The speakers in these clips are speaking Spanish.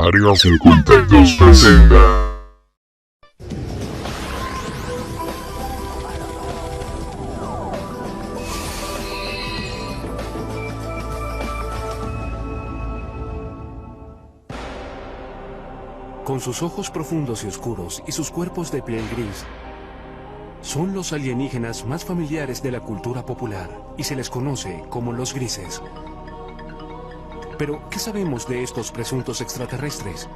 Área 52 presenta. Con sus ojos profundos y oscuros y sus cuerpos de piel gris, son los alienígenas más familiares de la cultura popular y se les conoce como los grises. Pero, ¿qué sabemos de estos presuntos extraterrestres?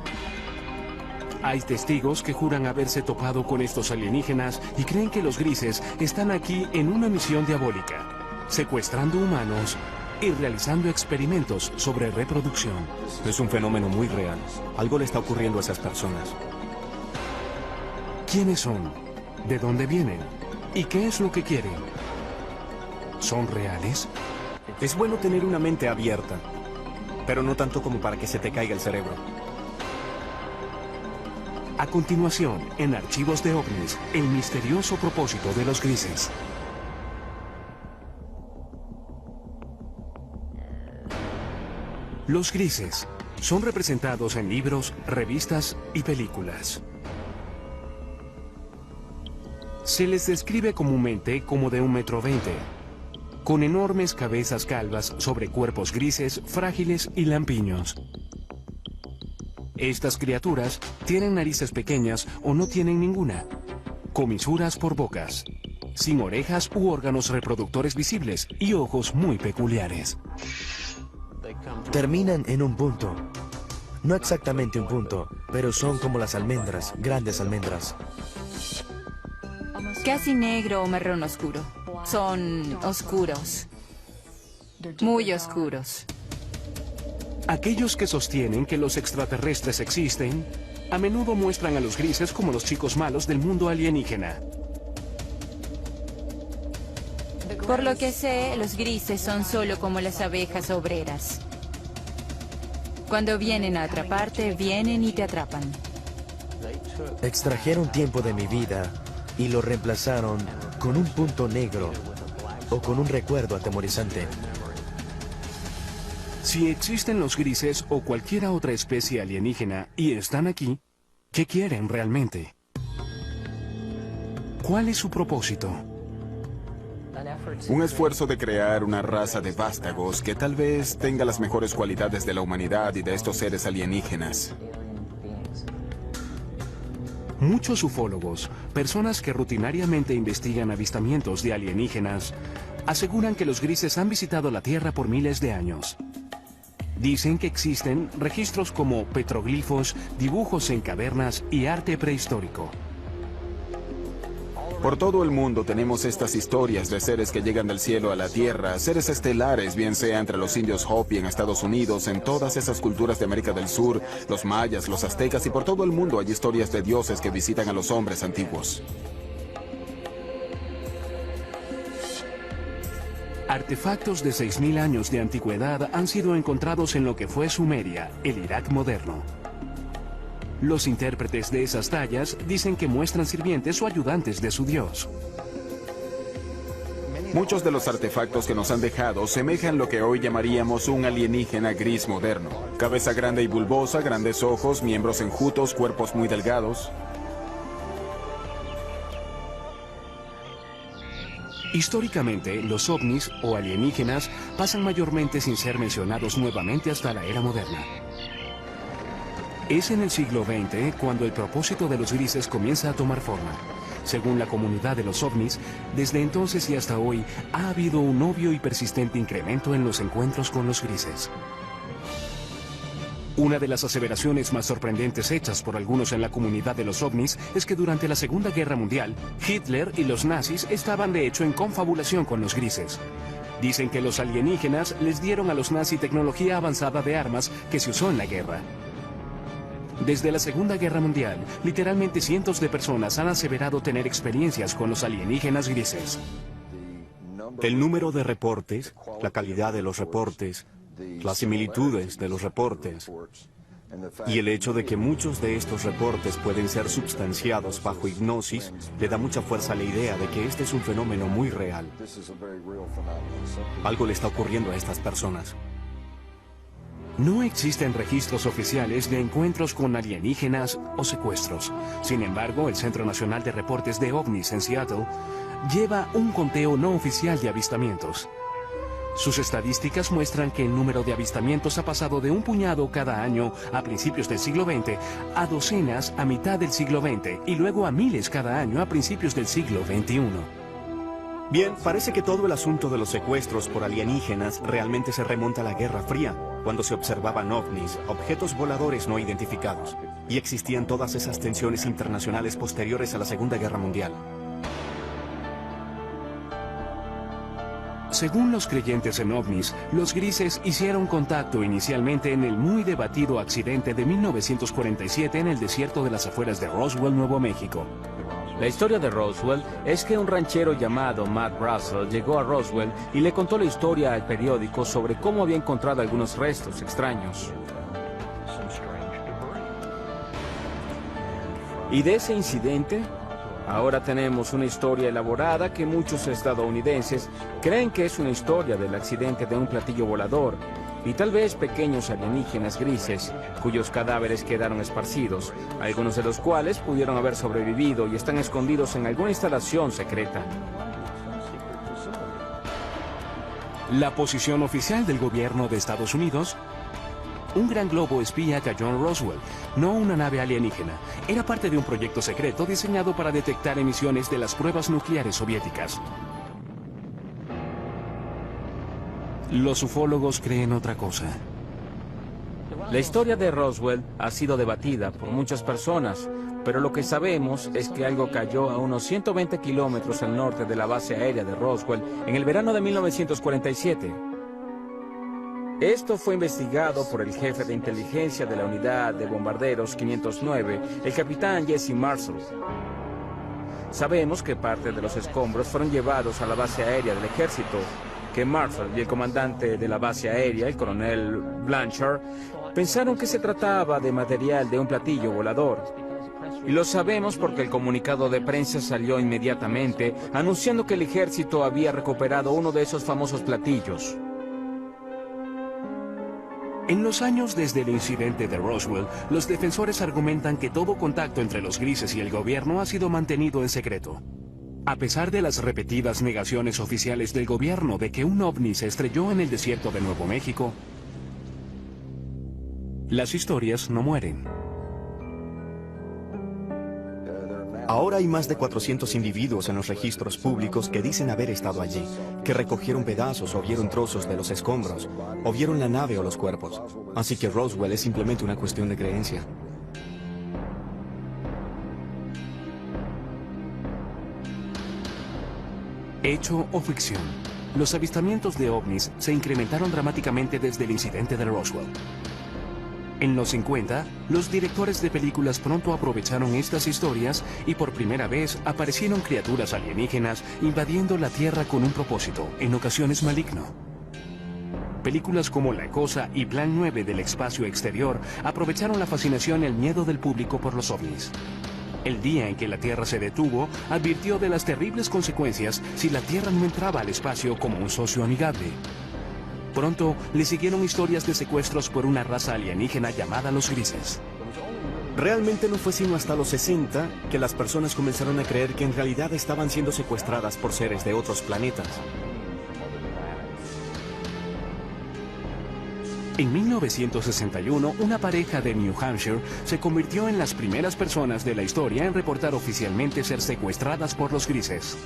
Hay testigos que juran haberse topado con estos alienígenas y creen que los grises están aquí en una misión diabólica, secuestrando humanos y realizando experimentos sobre reproducción. Es un fenómeno muy real. Algo le está ocurriendo a esas personas. ¿Quiénes son? ¿De dónde vienen? ¿Y qué es lo que quieren? ¿Son reales? Es bueno tener una mente abierta, pero no tanto como para que se te caiga el cerebro. A continuación, en Archivos de OVNIs, el misterioso propósito de los grises. Los grises son representados en libros, revistas y películas. Se les describe comúnmente como de 1,20 m, con enormes cabezas calvas sobre cuerpos grises, frágiles y lampiños. Estas criaturas tienen narices pequeñas o no tienen ninguna, comisuras por bocas, sin orejas u órganos reproductores visibles y ojos muy peculiares. Terminan en un punto. No exactamente un punto, pero son como las almendras, grandes almendras. Casi negro o marrón oscuro. Son oscuros. Muy oscuros. Aquellos que sostienen que los extraterrestres existen, a menudo muestran a los grises como los chicos malos del mundo alienígena. Por lo que sé, los grises son solo como las abejas obreras. Cuando vienen a atraparte, vienen y te atrapan. Extrajeron tiempo de mi vida y lo reemplazaron con un punto negro o con un recuerdo atemorizante. Si existen los grises o cualquier otra especie alienígena y están aquí, ¿qué quieren realmente? ¿Cuál es su propósito? Un esfuerzo de crear una raza de vástagos que tal vez tenga las mejores cualidades de la humanidad y de estos seres alienígenas. Muchos ufólogos, personas que rutinariamente investigan avistamientos de alienígenas, aseguran que los grises han visitado la Tierra por miles de años. Dicen que existen registros como petroglifos, dibujos en cavernas y arte prehistórico. Por todo el mundo tenemos estas historias de seres que llegan del cielo a la tierra, seres estelares, bien sea entre los indios Hopi en Estados Unidos, en todas esas culturas de América del Sur, los mayas, los aztecas, y por todo el mundo hay historias de dioses que visitan a los hombres antiguos. Artefactos de 6.000 años de antigüedad han sido encontrados en lo que fue Sumeria, el Irak moderno. Los intérpretes de esas tallas dicen que muestran sirvientes o ayudantes de su dios. Muchos de los artefactos que nos han dejado semejan lo que hoy llamaríamos un alienígena gris moderno. Cabeza grande y bulbosa, grandes ojos, miembros enjutos, cuerpos muy delgados. Históricamente, los ovnis o alienígenas pasan mayormente sin ser mencionados nuevamente hasta la era moderna. Es en el siglo XX cuando el propósito de los grises comienza a tomar forma. Según la comunidad de los ovnis, desde entonces y hasta hoy ha habido un obvio y persistente incremento en los encuentros con los grises. Una de las aseveraciones más sorprendentes hechas por algunos en la comunidad de los ovnis es que durante la Segunda Guerra Mundial, Hitler y los nazis estaban de hecho en confabulación con los grises. Dicen que los alienígenas les dieron a los nazis tecnología avanzada de armas que se usó en la guerra. Desde la Segunda Guerra Mundial, literalmente cientos de personas han aseverado tener experiencias con los alienígenas grises. El número de reportes, la calidad de los reportes, las similitudes de los reportes y el hecho de que muchos de estos reportes pueden ser substanciados bajo hipnosis le da mucha fuerza a la idea de que este es un fenómeno muy real. Algo le está ocurriendo a estas personas. No existen registros oficiales de encuentros con alienígenas o secuestros. Sin embargo, el Centro Nacional de Reportes de OVNIs en Seattle lleva un conteo no oficial de avistamientos. Sus estadísticas muestran que el número de avistamientos ha pasado de un puñado cada año a principios del siglo XX a docenas a mitad del siglo XX y luego a miles cada año a principios del siglo XXI. Bien, parece que todo el asunto de los secuestros por alienígenas realmente se remonta a la Guerra Fría, cuando se observaban ovnis, objetos voladores no identificados, y existían todas esas tensiones internacionales posteriores a la Segunda Guerra Mundial. Según los creyentes en ovnis, los grises hicieron contacto inicialmente en el muy debatido accidente de 1947 en el desierto de las afueras de Roswell, Nuevo México. La historia de Roswell es que un ranchero llamado Matt Russell llegó a Roswell y le contó la historia al periódico sobre cómo había encontrado algunos restos extraños. Y de ese incidente, ahora tenemos una historia elaborada que muchos estadounidenses creen que es una historia del accidente de un platillo volador y tal vez pequeños alienígenas grises cuyos cadáveres quedaron esparcidos, algunos de los cuales pudieron haber sobrevivido y están escondidos en alguna instalación secreta. La posición oficial del gobierno de Estados Unidos: un gran globo espía cayó en Roswell, no una nave alienígena. Era parte de un proyecto secreto diseñado para detectar emisiones de las pruebas nucleares soviéticas. Los ufólogos creen otra cosa. La historia de Roswell ha sido debatida por muchas personas, pero lo que sabemos es que algo cayó a unos 120 kilómetros al norte de la base aérea de Roswell en el verano de 1947. Esto fue investigado por el jefe de inteligencia de la unidad de bombarderos 509, el capitán Jesse Marshall. Sabemos que parte de los escombros fueron llevados a la base aérea del ejército, que Marshall y el comandante de la base aérea, el coronel Blanchard, pensaron que se trataba de material de un platillo volador. Y lo sabemos porque el comunicado de prensa salió inmediatamente anunciando que el ejército había recuperado uno de esos famosos platillos. En los años desde el incidente de Roswell, los defensores argumentan que todo contacto entre los grises y el gobierno ha sido mantenido en secreto. A pesar de las repetidas negaciones oficiales del gobierno de que un ovni se estrelló en el desierto de Nuevo México, las historias no mueren. Ahora hay más de 400 individuos en los registros públicos que dicen haber estado allí, que recogieron pedazos o vieron trozos de los escombros, o vieron la nave o los cuerpos. Así que Roswell es simplemente una cuestión de creencia. Hecho o ficción, los avistamientos de ovnis se incrementaron dramáticamente desde el incidente de Roswell. En los 50, los directores de películas pronto aprovecharon estas historias y por primera vez aparecieron criaturas alienígenas invadiendo la Tierra con un propósito, en ocasiones maligno. Películas como La Cosa y Plan 9 del espacio exterior aprovecharon la fascinación y el miedo del público por los ovnis. El día en que la Tierra se detuvo, advirtió de las terribles consecuencias si la Tierra no entraba al espacio como un socio amigable. Pronto le siguieron historias de secuestros por una raza alienígena llamada los grises. Realmente no fue sino hasta los 60 que las personas comenzaron a creer que en realidad estaban siendo secuestradas por seres de otros planetas. En 1961, una pareja de New Hampshire se convirtió en las primeras personas de la historia en reportar oficialmente ser secuestradas por los grises.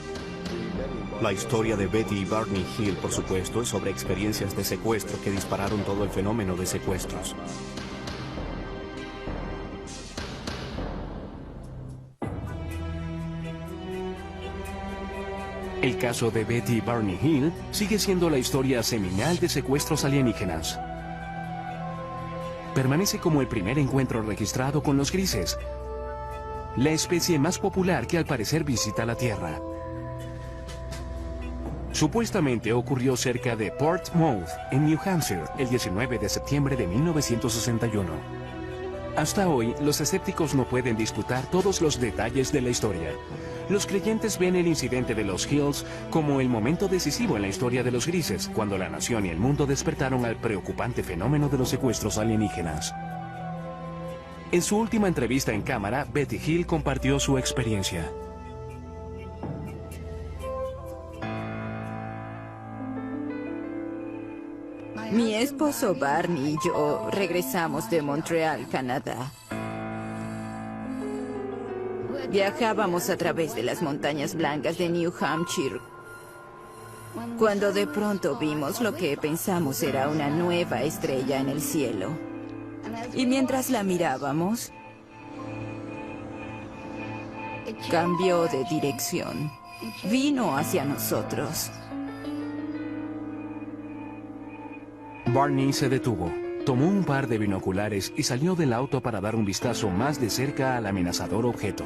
La historia de Betty y Barney Hill, por supuesto, es sobre experiencias de secuestro que dispararon todo el fenómeno de secuestros. El caso de Betty y Barney Hill sigue siendo la historia seminal de secuestros alienígenas. Permanece como el primer encuentro registrado con los grises, la especie más popular que al parecer visita la Tierra. Supuestamente ocurrió cerca de Portsmouth, en New Hampshire, el 19 de septiembre de 1961. Hasta hoy, los escépticos no pueden disputar todos los detalles de la historia. Los creyentes ven el incidente de los Hills como el momento decisivo en la historia de los grises, cuando la nación y el mundo despertaron al preocupante fenómeno de los secuestros alienígenas. En su última entrevista en cámara, Betty Hill compartió su experiencia. Mi esposo Barney y yo regresamos de Montreal, Canadá. Viajábamos a través de las montañas blancas de New Hampshire, cuando de pronto vimos lo que pensamos era una nueva estrella en el cielo. Y mientras la mirábamos, cambió de dirección. Vino hacia nosotros. Barney se detuvo, tomó un par de binoculares y salió del auto para dar un vistazo más de cerca al amenazador objeto.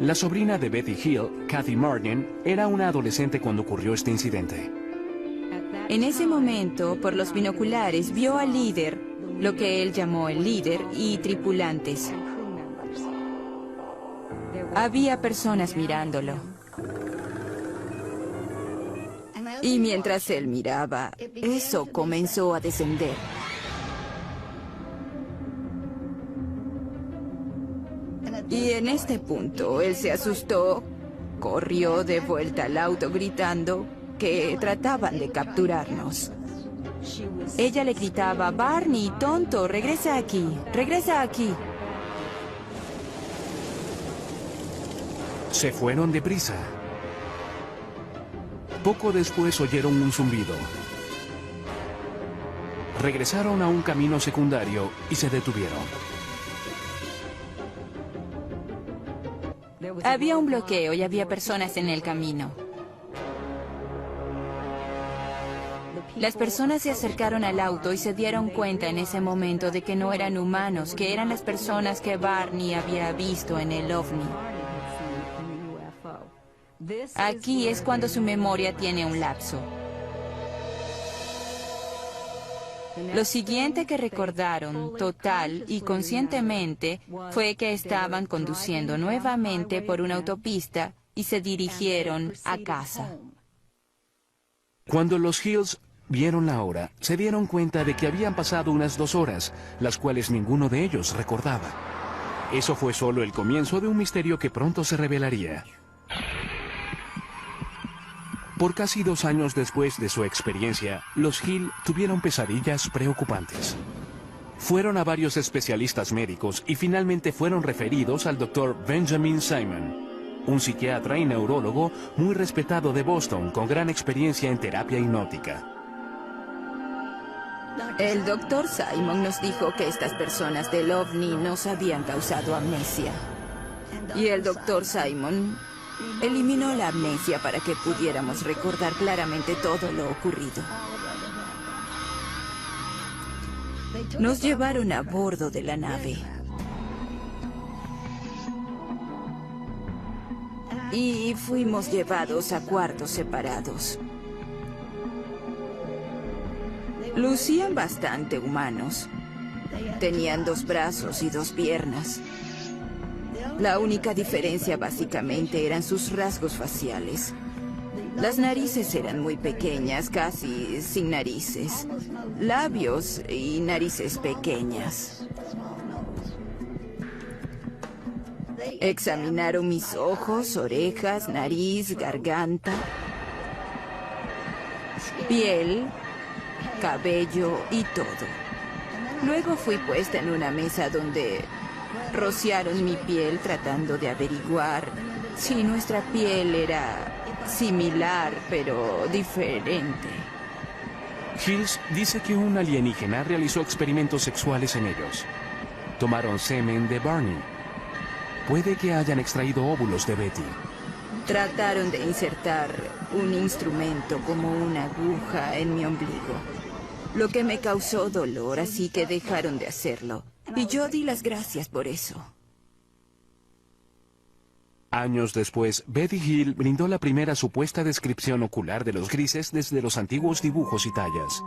La sobrina de Betty Hill, Kathy Martin, era una adolescente cuando ocurrió este incidente. En ese momento, por los binoculares, vio al líder, lo que él llamó el líder, y tripulantes. Había personas mirándolo. Y mientras él miraba, eso comenzó a descender. Y en este punto, él se asustó, corrió de vuelta al auto gritando que trataban de capturarnos. Ella le gritaba: «Barney, tonto, regresa aquí, regresa aquí». Se fueron deprisa. Poco después oyeron un zumbido. Regresaron a un camino secundario y se detuvieron. Había un bloqueo y había personas en el camino. Las personas se acercaron al auto y se dieron cuenta en ese momento de que no eran humanos, que eran las personas que Barney había visto en el ovni. Aquí es cuando su memoria tiene un lapso. Lo siguiente que recordaron, total y conscientemente, fue que estaban conduciendo nuevamente por una autopista y se dirigieron a casa. Cuando los Hills vieron la hora, se dieron cuenta de que habían pasado unas 2 horas, las cuales ninguno de ellos recordaba. Eso fue solo el comienzo de un misterio que pronto se revelaría. Por casi 2 años después de su experiencia, los Hill tuvieron pesadillas preocupantes. Fueron a varios especialistas médicos y finalmente fueron referidos al Dr. Benjamin Simon, un psiquiatra y neurólogo muy respetado de Boston con gran experiencia en terapia hipnótica. El Dr. Simon nos dijo que estas personas del ovni nos habían causado amnesia. Y el Dr. Simon eliminó la amnesia para que pudiéramos recordar claramente todo lo ocurrido. Nos llevaron a bordo de la nave. Y fuimos llevados a cuartos separados. Lucían bastante humanos. Tenían 2 brazos y 2 piernas. La única diferencia básicamente eran sus rasgos faciales. Las narices eran muy pequeñas, casi sin narices. Labios y narices pequeñas. Examinaron mis ojos, orejas, nariz, garganta, piel, cabello y todo. Luego fui puesta en una mesa donde rociaron mi piel tratando de averiguar si nuestra piel era similar pero diferente. Hills dice que un alienígena realizó experimentos sexuales en ellos. Tomaron semen de Barney. Puede que hayan extraído óvulos de Betty. Trataron de insertar un instrumento como una aguja en mi ombligo, lo que me causó dolor, así que dejaron de hacerlo. Y yo di las gracias por eso. Años después, Betty Hill brindó la primera supuesta descripción ocular de los grises desde los antiguos dibujos y tallas.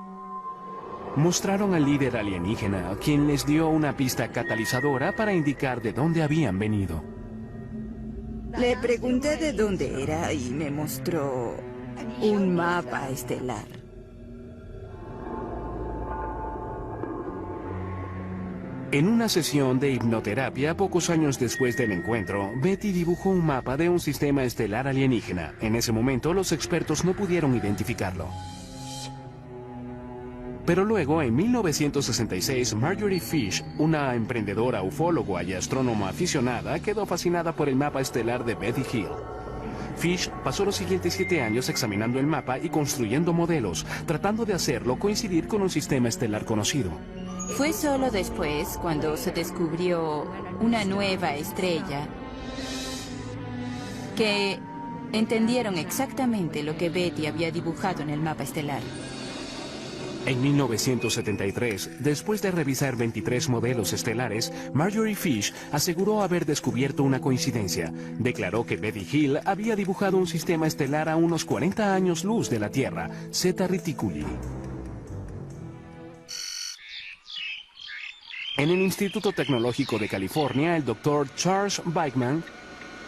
Mostraron al líder alienígena, quien les dio una pista catalizadora para indicar de dónde habían venido. Le pregunté de dónde era y me mostró un mapa estelar. En una sesión de hipnoterapia, pocos años después del encuentro, Betty dibujó un mapa de un sistema estelar alienígena. En ese momento, los expertos no pudieron identificarlo. Pero luego, en 1966, Marjorie Fish, una emprendedora ufóloga y astrónoma aficionada, quedó fascinada por el mapa estelar de Betty Hill. Fish pasó los siguientes 7 años examinando el mapa y construyendo modelos, tratando de hacerlo coincidir con un sistema estelar conocido. Fue solo después, cuando se descubrió una nueva estrella, que entendieron exactamente lo que Betty había dibujado en el mapa estelar. En 1973, después de revisar 23 modelos estelares, Marjorie Fish aseguró haber descubierto una coincidencia. Declaró que Betty Hill había dibujado un sistema estelar a unos 40 años luz de la Tierra, Zeta Reticuli. En el Instituto Tecnológico de California, el Dr. Charles Bachman,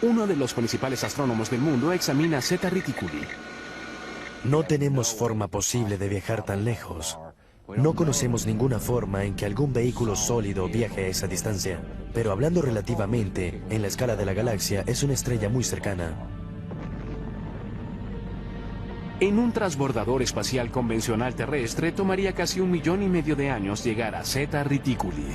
uno de los principales astrónomos del mundo, examina Zeta Reticuli. No tenemos forma posible de viajar tan lejos. No conocemos ninguna forma en que algún vehículo sólido viaje a esa distancia. Pero hablando relativamente, en la escala de la galaxia, es una estrella muy cercana. En un transbordador espacial convencional terrestre tomaría casi 1,5 millones de años llegar a Zeta Reticuli.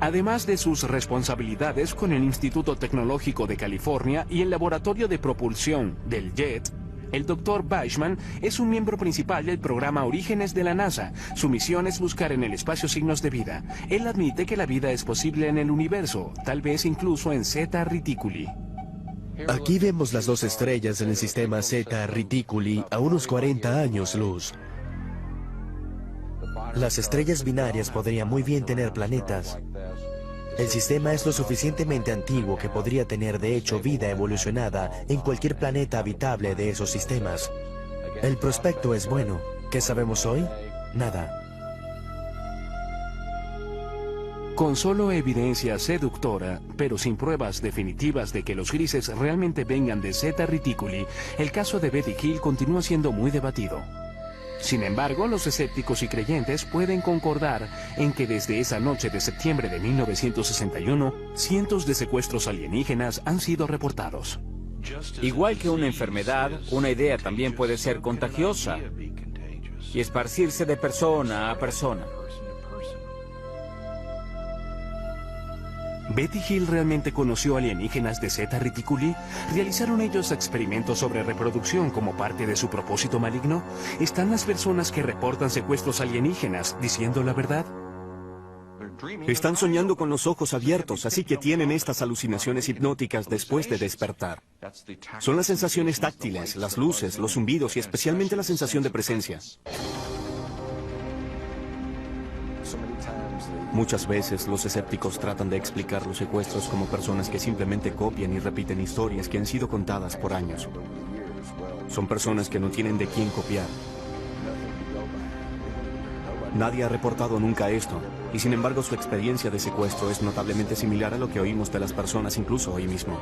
Además de sus responsabilidades con el Instituto Tecnológico de California y el Laboratorio de Propulsión del JET, el Dr. Bachman es un miembro principal del programa Orígenes de la NASA. Su misión es buscar en el espacio signos de vida. Él admite que la vida es posible en el universo, tal vez incluso en Zeta Reticuli. Aquí vemos las dos estrellas en el sistema Zeta Reticuli a unos 40 años luz. Las estrellas binarias podrían muy bien tener planetas. El sistema es lo suficientemente antiguo que podría tener de hecho vida evolucionada en cualquier planeta habitable de esos sistemas. El prospecto es bueno. ¿Qué sabemos hoy? Nada. Con solo evidencia seductora, pero sin pruebas definitivas de que los grises realmente vengan de Zeta Reticuli, el caso de Betty Hill continúa siendo muy debatido. Sin embargo, los escépticos y creyentes pueden concordar en que desde esa noche de septiembre de 1961, cientos de secuestros alienígenas han sido reportados. Igual que una enfermedad, una idea también puede ser contagiosa y esparcirse de persona a persona. ¿Betty Hill realmente conoció alienígenas de Zeta Reticuli? ¿Realizaron ellos experimentos sobre reproducción como parte de su propósito maligno? ¿Están las personas que reportan secuestros alienígenas diciendo la verdad? Están soñando con los ojos abiertos, así que tienen estas alucinaciones hipnóticas después de despertar. Son las sensaciones táctiles, las luces, los zumbidos y especialmente la sensación de presencia. Muchas veces los escépticos tratan de explicar los secuestros como personas que simplemente copian y repiten historias que han sido contadas por años. Son personas que no tienen de quién copiar. Nadie ha reportado nunca esto, y sin embargo su experiencia de secuestro es notablemente similar a lo que oímos de las personas incluso hoy mismo.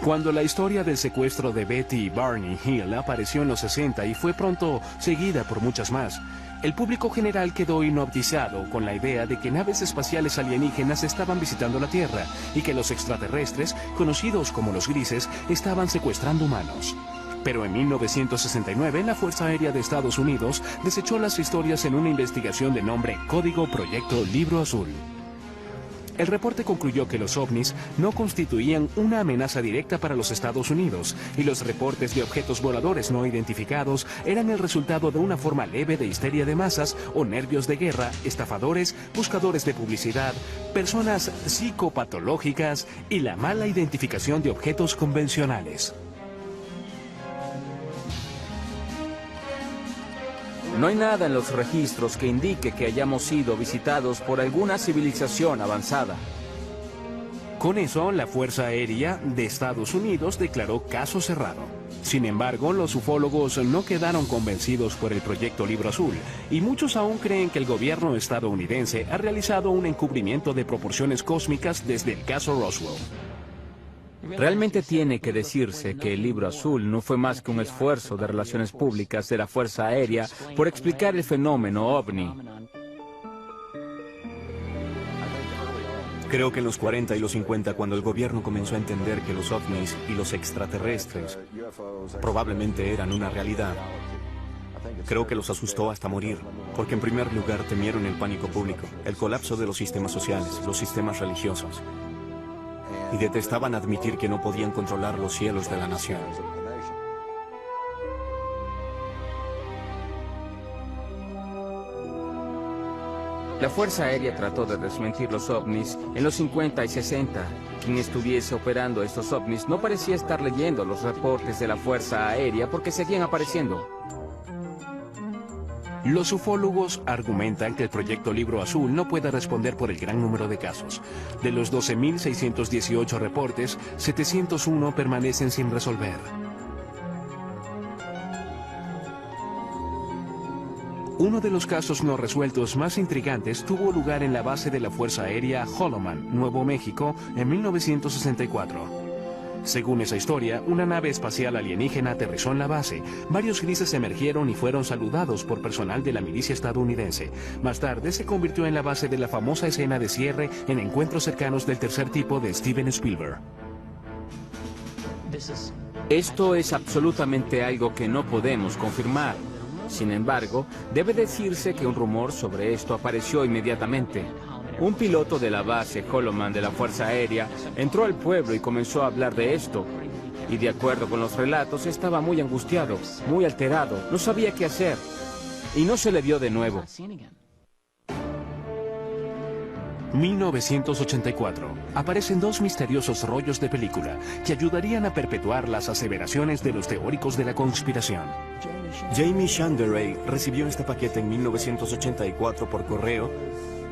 Cuando la historia del secuestro de Betty y Barney Hill apareció en los 60 y fue pronto seguida por muchas más, el público general quedó hipnotizado con la idea de que naves espaciales alienígenas estaban visitando la Tierra y que los extraterrestres, conocidos como los grises, estaban secuestrando humanos. Pero en 1969, la Fuerza Aérea de Estados Unidos desechó las historias en una investigación de nombre Código Proyecto Libro Azul. El reporte concluyó que los ovnis no constituían una amenaza directa para los Estados Unidos y los reportes de objetos voladores no identificados eran el resultado de una forma leve de histeria de masas o nervios de guerra, estafadores, buscadores de publicidad, personas psicopatológicas y la mala identificación de objetos convencionales. No hay nada en los registros que indique que hayamos sido visitados por alguna civilización avanzada. Con eso, la Fuerza Aérea de Estados Unidos declaró caso cerrado. Sin embargo, los ufólogos no quedaron convencidos por el proyecto Libro Azul, y muchos aún creen que el gobierno estadounidense ha realizado un encubrimiento de proporciones cósmicas desde el caso Roswell. Realmente tiene que decirse que el Libro Azul no fue más que un esfuerzo de relaciones públicas de la Fuerza Aérea por explicar el fenómeno OVNI. Creo que en los 40 y los 50, cuando el gobierno comenzó a entender que los ovnis y los extraterrestres probablemente eran una realidad, creo que los asustó hasta morir, porque en primer lugar temieron el pánico público, el colapso de los sistemas sociales, los sistemas religiosos, y detestaban admitir que no podían controlar los cielos de la nación. La Fuerza Aérea trató de desmentir los ovnis en los 50 y 60. Quien estuviese operando estos ovnis no parecía estar leyendo los reportes de la Fuerza Aérea porque seguían apareciendo. Los ufólogos argumentan que el proyecto Libro Azul no puede responder por el gran número de casos. De los 12.618 reportes, 701 permanecen sin resolver. Uno de los casos no resueltos más intrigantes tuvo lugar en la base de la Fuerza Aérea Holloman, Nuevo México, en 1964. Según esa historia, una nave espacial alienígena aterrizó en la base. Varios grises emergieron y fueron saludados por personal de la milicia estadounidense. Más tarde se convirtió en la base de la famosa escena de cierre en Encuentros cercanos del tercer tipo de Steven Spielberg. Esto es absolutamente algo que no podemos confirmar. Sin embargo, debe decirse que un rumor sobre esto apareció inmediatamente. Un piloto de la base Holloman de la Fuerza Aérea entró al pueblo y comenzó a hablar de esto. Y de acuerdo con los relatos, estaba muy angustiado, muy alterado, no sabía qué hacer. Y no se le vio de nuevo. 1984. Aparecen dos misteriosos rollos de película que ayudarían a perpetuar las aseveraciones de los teóricos de la conspiración. Jamie Shanderay recibió este paquete en 1984 por correo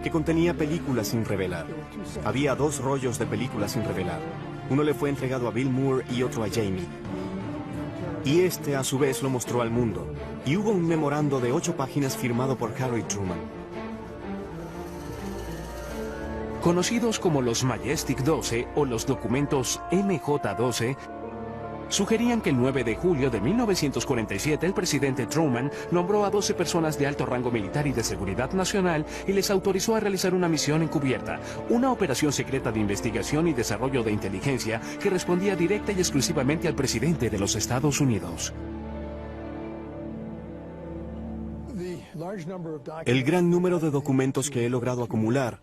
que contenía películas sin revelar. Había dos rollos de películas sin revelar. Uno le fue entregado a Bill Moore y otro a Jamie. Y este a su vez lo mostró al mundo. Y hubo un memorando de 8 páginas firmado por Harry Truman. Conocidos como los Majestic 12 o los documentos MJ-12, sugerían que el 9 de julio de 1947 el presidente Truman nombró a 12 personas de alto rango militar y de seguridad nacional y les autorizó a realizar una misión encubierta, una operación secreta de investigación y desarrollo de inteligencia que respondía directa y exclusivamente al presidente de los Estados Unidos. El gran número de documentos que he logrado acumular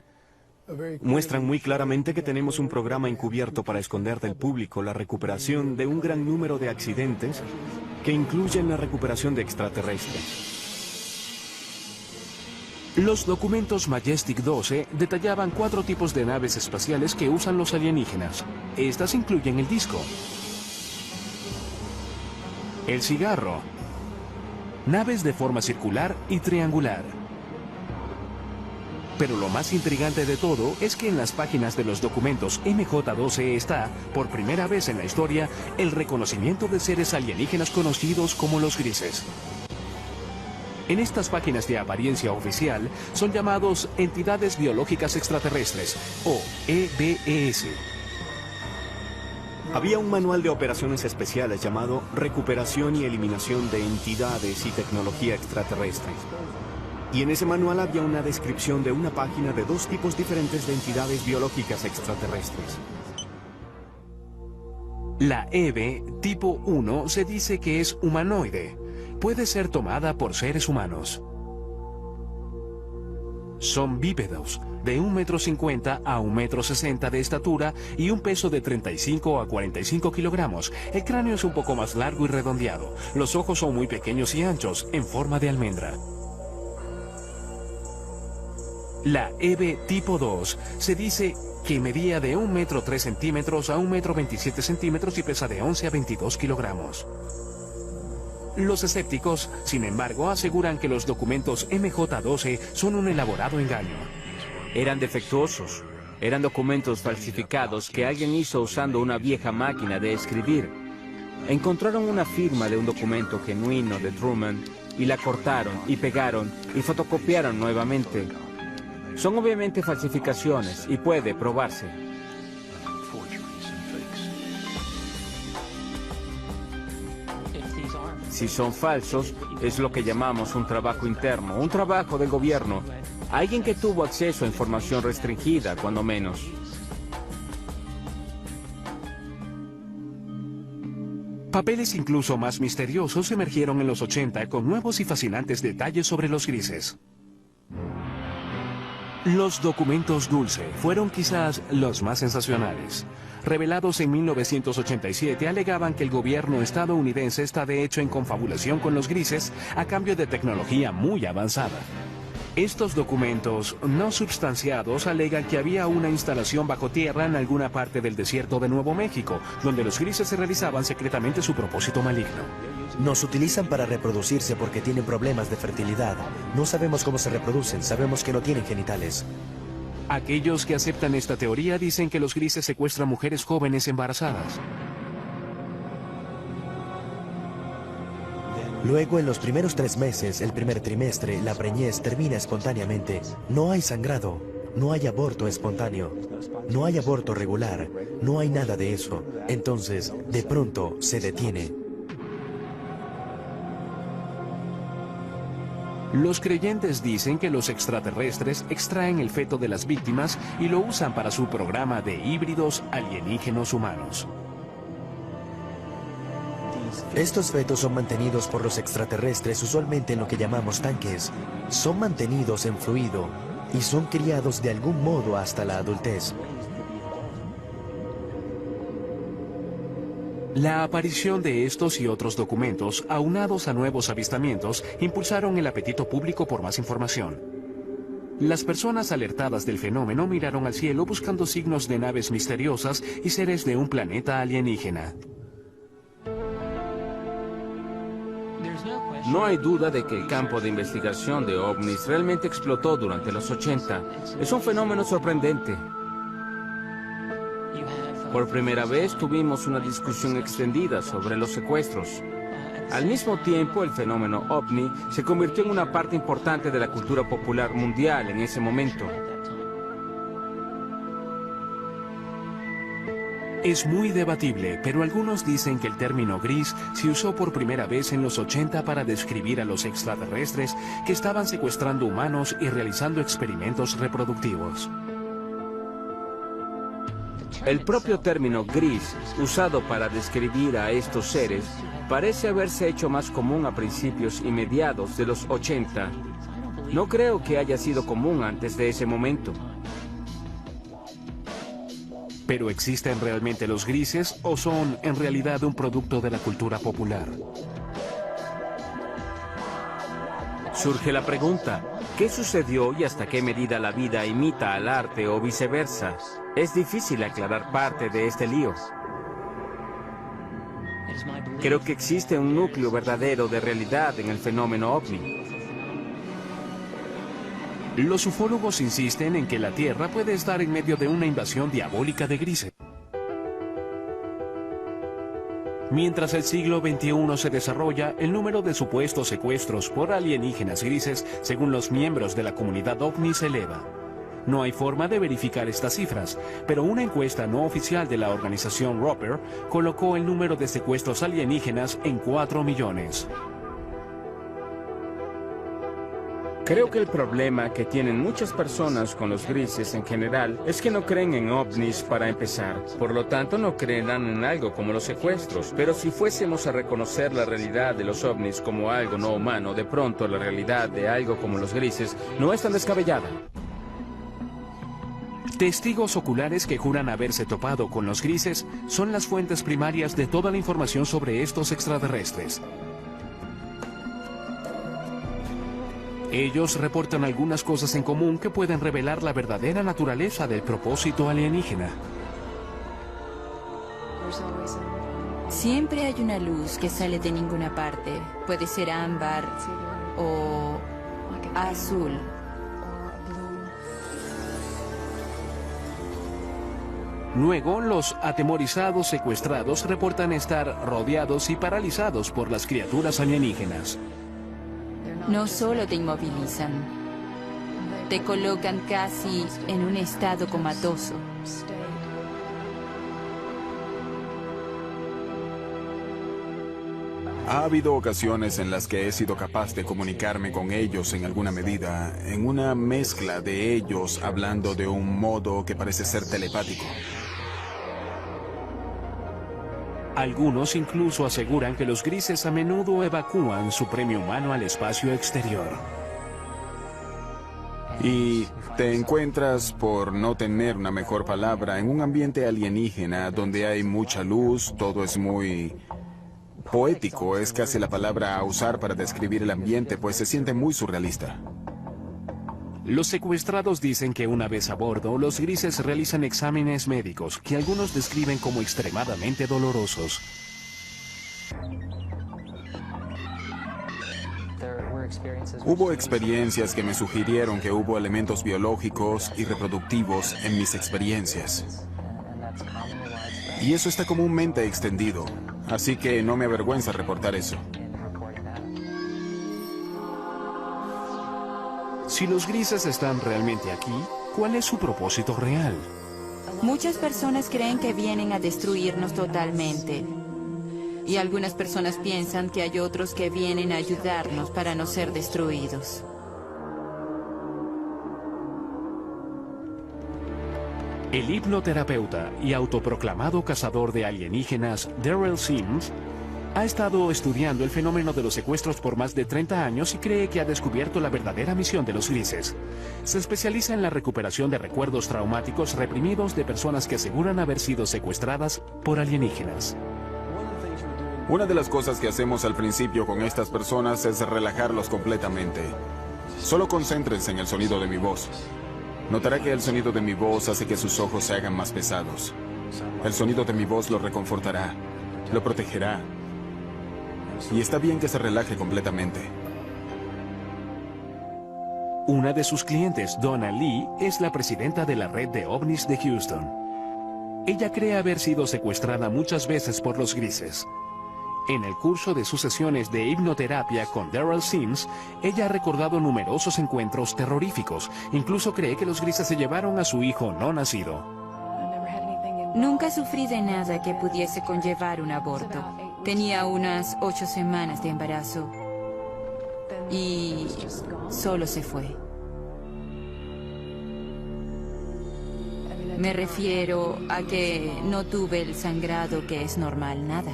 muestran muy claramente que tenemos un programa encubierto para esconder del público la recuperación de un gran número de accidentes que incluyen la recuperación de extraterrestres. Los documentos Majestic 12 detallaban 4 tipos de naves espaciales que usan los alienígenas. Estas incluyen el disco, el cigarro, naves de forma circular y triangular. Pero lo más intrigante de todo es que en las páginas de los documentos MJ-12 está, por primera vez en la historia, el reconocimiento de seres alienígenas conocidos como los grises. En estas páginas de apariencia oficial son llamados entidades biológicas extraterrestres, o EBES. Había un manual de operaciones especiales llamado Recuperación y Eliminación de Entidades y Tecnología Extraterrestre. Y en ese manual había una descripción de una página de 2 tipos diferentes de entidades biológicas extraterrestres. La EBE tipo 1 se dice que es humanoide. Puede ser tomada por seres humanos. Son bípedos, de 1,50 m a 1,60 m de estatura y un peso de 35 a 45 kilogramos. El cráneo es un poco más largo y redondeado. Los ojos son muy pequeños y anchos, en forma de almendra. La EBE tipo 2 se dice que medía de 1,3 m a 1,27 m y pesa de 11 a 22 kilogramos. Los escépticos, sin embargo, aseguran que los documentos MJ-12 son un elaborado engaño. Eran defectuosos. Eran documentos falsificados que alguien hizo usando una vieja máquina de escribir. Encontraron una firma de un documento genuino de Truman y la cortaron y pegaron y fotocopiaron nuevamente. Son obviamente falsificaciones y puede probarse. Si son falsos, es lo que llamamos un trabajo interno, un trabajo del gobierno. Alguien que tuvo acceso a información restringida, cuando menos. Papeles incluso más misteriosos emergieron en los 80 con nuevos y fascinantes detalles sobre los grises. Los documentos Dulce fueron quizás los más sensacionales. Revelados en 1987, alegaban que el gobierno estadounidense está de hecho en confabulación con los grises a cambio de tecnología muy avanzada. Estos documentos no substanciados alegan que había una instalación bajo tierra en alguna parte del desierto de Nuevo México, donde los grises se realizaban secretamente su propósito maligno. Nos utilizan para reproducirse porque tienen problemas de fertilidad. No sabemos cómo se reproducen, sabemos que no tienen genitales. Aquellos que aceptan esta teoría dicen que los grises secuestran mujeres jóvenes embarazadas. Luego, en los primeros 3 meses, el primer trimestre, la preñez termina espontáneamente. No hay sangrado, no hay aborto espontáneo, no hay aborto regular, no hay nada de eso. Entonces, de pronto, se detiene. Los creyentes dicen que los extraterrestres extraen el feto de las víctimas y lo usan para su programa de híbridos alienígenos humanos. Estos fetos son mantenidos por los extraterrestres usualmente en lo que llamamos tanques. Son mantenidos en fluido y son criados de algún modo hasta la adultez. La aparición de estos y otros documentos, aunados a nuevos avistamientos, impulsaron el apetito público por más información. Las personas alertadas del fenómeno miraron al cielo buscando signos de naves misteriosas y seres de un planeta alienígena. No hay duda de que el campo de investigación de ovnis realmente explotó durante los 80. Es un fenómeno sorprendente. Por primera vez tuvimos una discusión extendida sobre los secuestros. Al mismo tiempo, el fenómeno ovni se convirtió en una parte importante de la cultura popular mundial en ese momento. Es muy debatible, pero algunos dicen que el término gris se usó por primera vez en los 80 para describir a los extraterrestres que estaban secuestrando humanos y realizando experimentos reproductivos. El propio término gris, usado para describir a estos seres, parece haberse hecho más común a principios y mediados de los 80. No creo que haya sido común antes de ese momento. ¿Pero existen realmente los grises o son en realidad un producto de la cultura popular? Surge la pregunta, ¿qué sucedió y hasta qué medida la vida imita al arte o viceversa? Es difícil aclarar parte de este lío. Creo que existe un núcleo verdadero de realidad en el fenómeno ovni. Los ufólogos insisten en que la Tierra puede estar en medio de una invasión diabólica de grises. Mientras el siglo XXI se desarrolla, el número de supuestos secuestros por alienígenas grises, según los miembros de la comunidad ovni, se eleva. No hay forma de verificar estas cifras, pero una encuesta no oficial de la organización Roper colocó el número de secuestros alienígenas en 4 millones. Creo que el problema que tienen muchas personas con los grises en general es que no creen en ovnis para empezar. Por lo tanto, no creerán en algo como los secuestros. Pero si fuésemos a reconocer la realidad de los ovnis como algo no humano, de pronto la realidad de algo como los grises no es tan descabellada. Testigos oculares que juran haberse topado con los grises son las fuentes primarias de toda la información sobre estos extraterrestres. Ellos reportan algunas cosas en común que pueden revelar la verdadera naturaleza del propósito alienígena. Siempre hay una luz que sale de ninguna parte. Puede ser ámbar o azul. Luego, los atemorizados secuestrados reportan estar rodeados y paralizados por las criaturas alienígenas. No solo te inmovilizan, te colocan casi en un estado comatoso. Ha habido ocasiones en las que he sido capaz de comunicarme con ellos en alguna medida, en una mezcla de ellos hablando de un modo que parece ser telepático. Algunos incluso aseguran que los grises a menudo evacúan su premio humano al espacio exterior. Y te encuentras, por no tener una mejor palabra, en un ambiente alienígena donde hay mucha luz, todo es muy poético, es casi la palabra a usar para describir el ambiente, pues se siente muy surrealista. Los secuestrados dicen que una vez a bordo, los grises realizan exámenes médicos que algunos describen como extremadamente dolorosos. Hubo experiencias que me sugirieron que hubo elementos biológicos y reproductivos en mis experiencias. Y eso está comúnmente extendido, así que no me avergüenza reportar eso. Si los grises están realmente aquí, ¿cuál es su propósito real? Muchas personas creen que vienen a destruirnos totalmente. Y algunas personas piensan que hay otros que vienen a ayudarnos para no ser destruidos. El hipnoterapeuta y autoproclamado cazador de alienígenas, Daryl Sims, ha estado estudiando el fenómeno de los secuestros por más de 30 años y cree que ha descubierto la verdadera misión de los grises. Se especializa en la recuperación de recuerdos traumáticos reprimidos de personas que aseguran haber sido secuestradas por alienígenas. Una de las cosas que hacemos al principio con estas personas es relajarlos completamente. Solo concéntrense en el sonido de mi voz. Notará que el sonido de mi voz hace que sus ojos se hagan más pesados. El sonido de mi voz lo reconfortará, lo protegerá. Y está bien que se relaje completamente. Una de sus clientes, Donna Lee, es la presidenta de la red de ovnis de Houston. Ella cree haber sido secuestrada muchas veces por los grises. En el curso de sus sesiones de hipnoterapia con Daryl Sims, ella ha recordado numerosos encuentros terroríficos. Incluso cree que los grises se llevaron a su hijo no nacido. Nunca sufrí de nada que pudiese conllevar un aborto. Tenía unas 8 semanas de embarazo y solo se fue. Me refiero a que no tuve el sangrado que es normal, nada.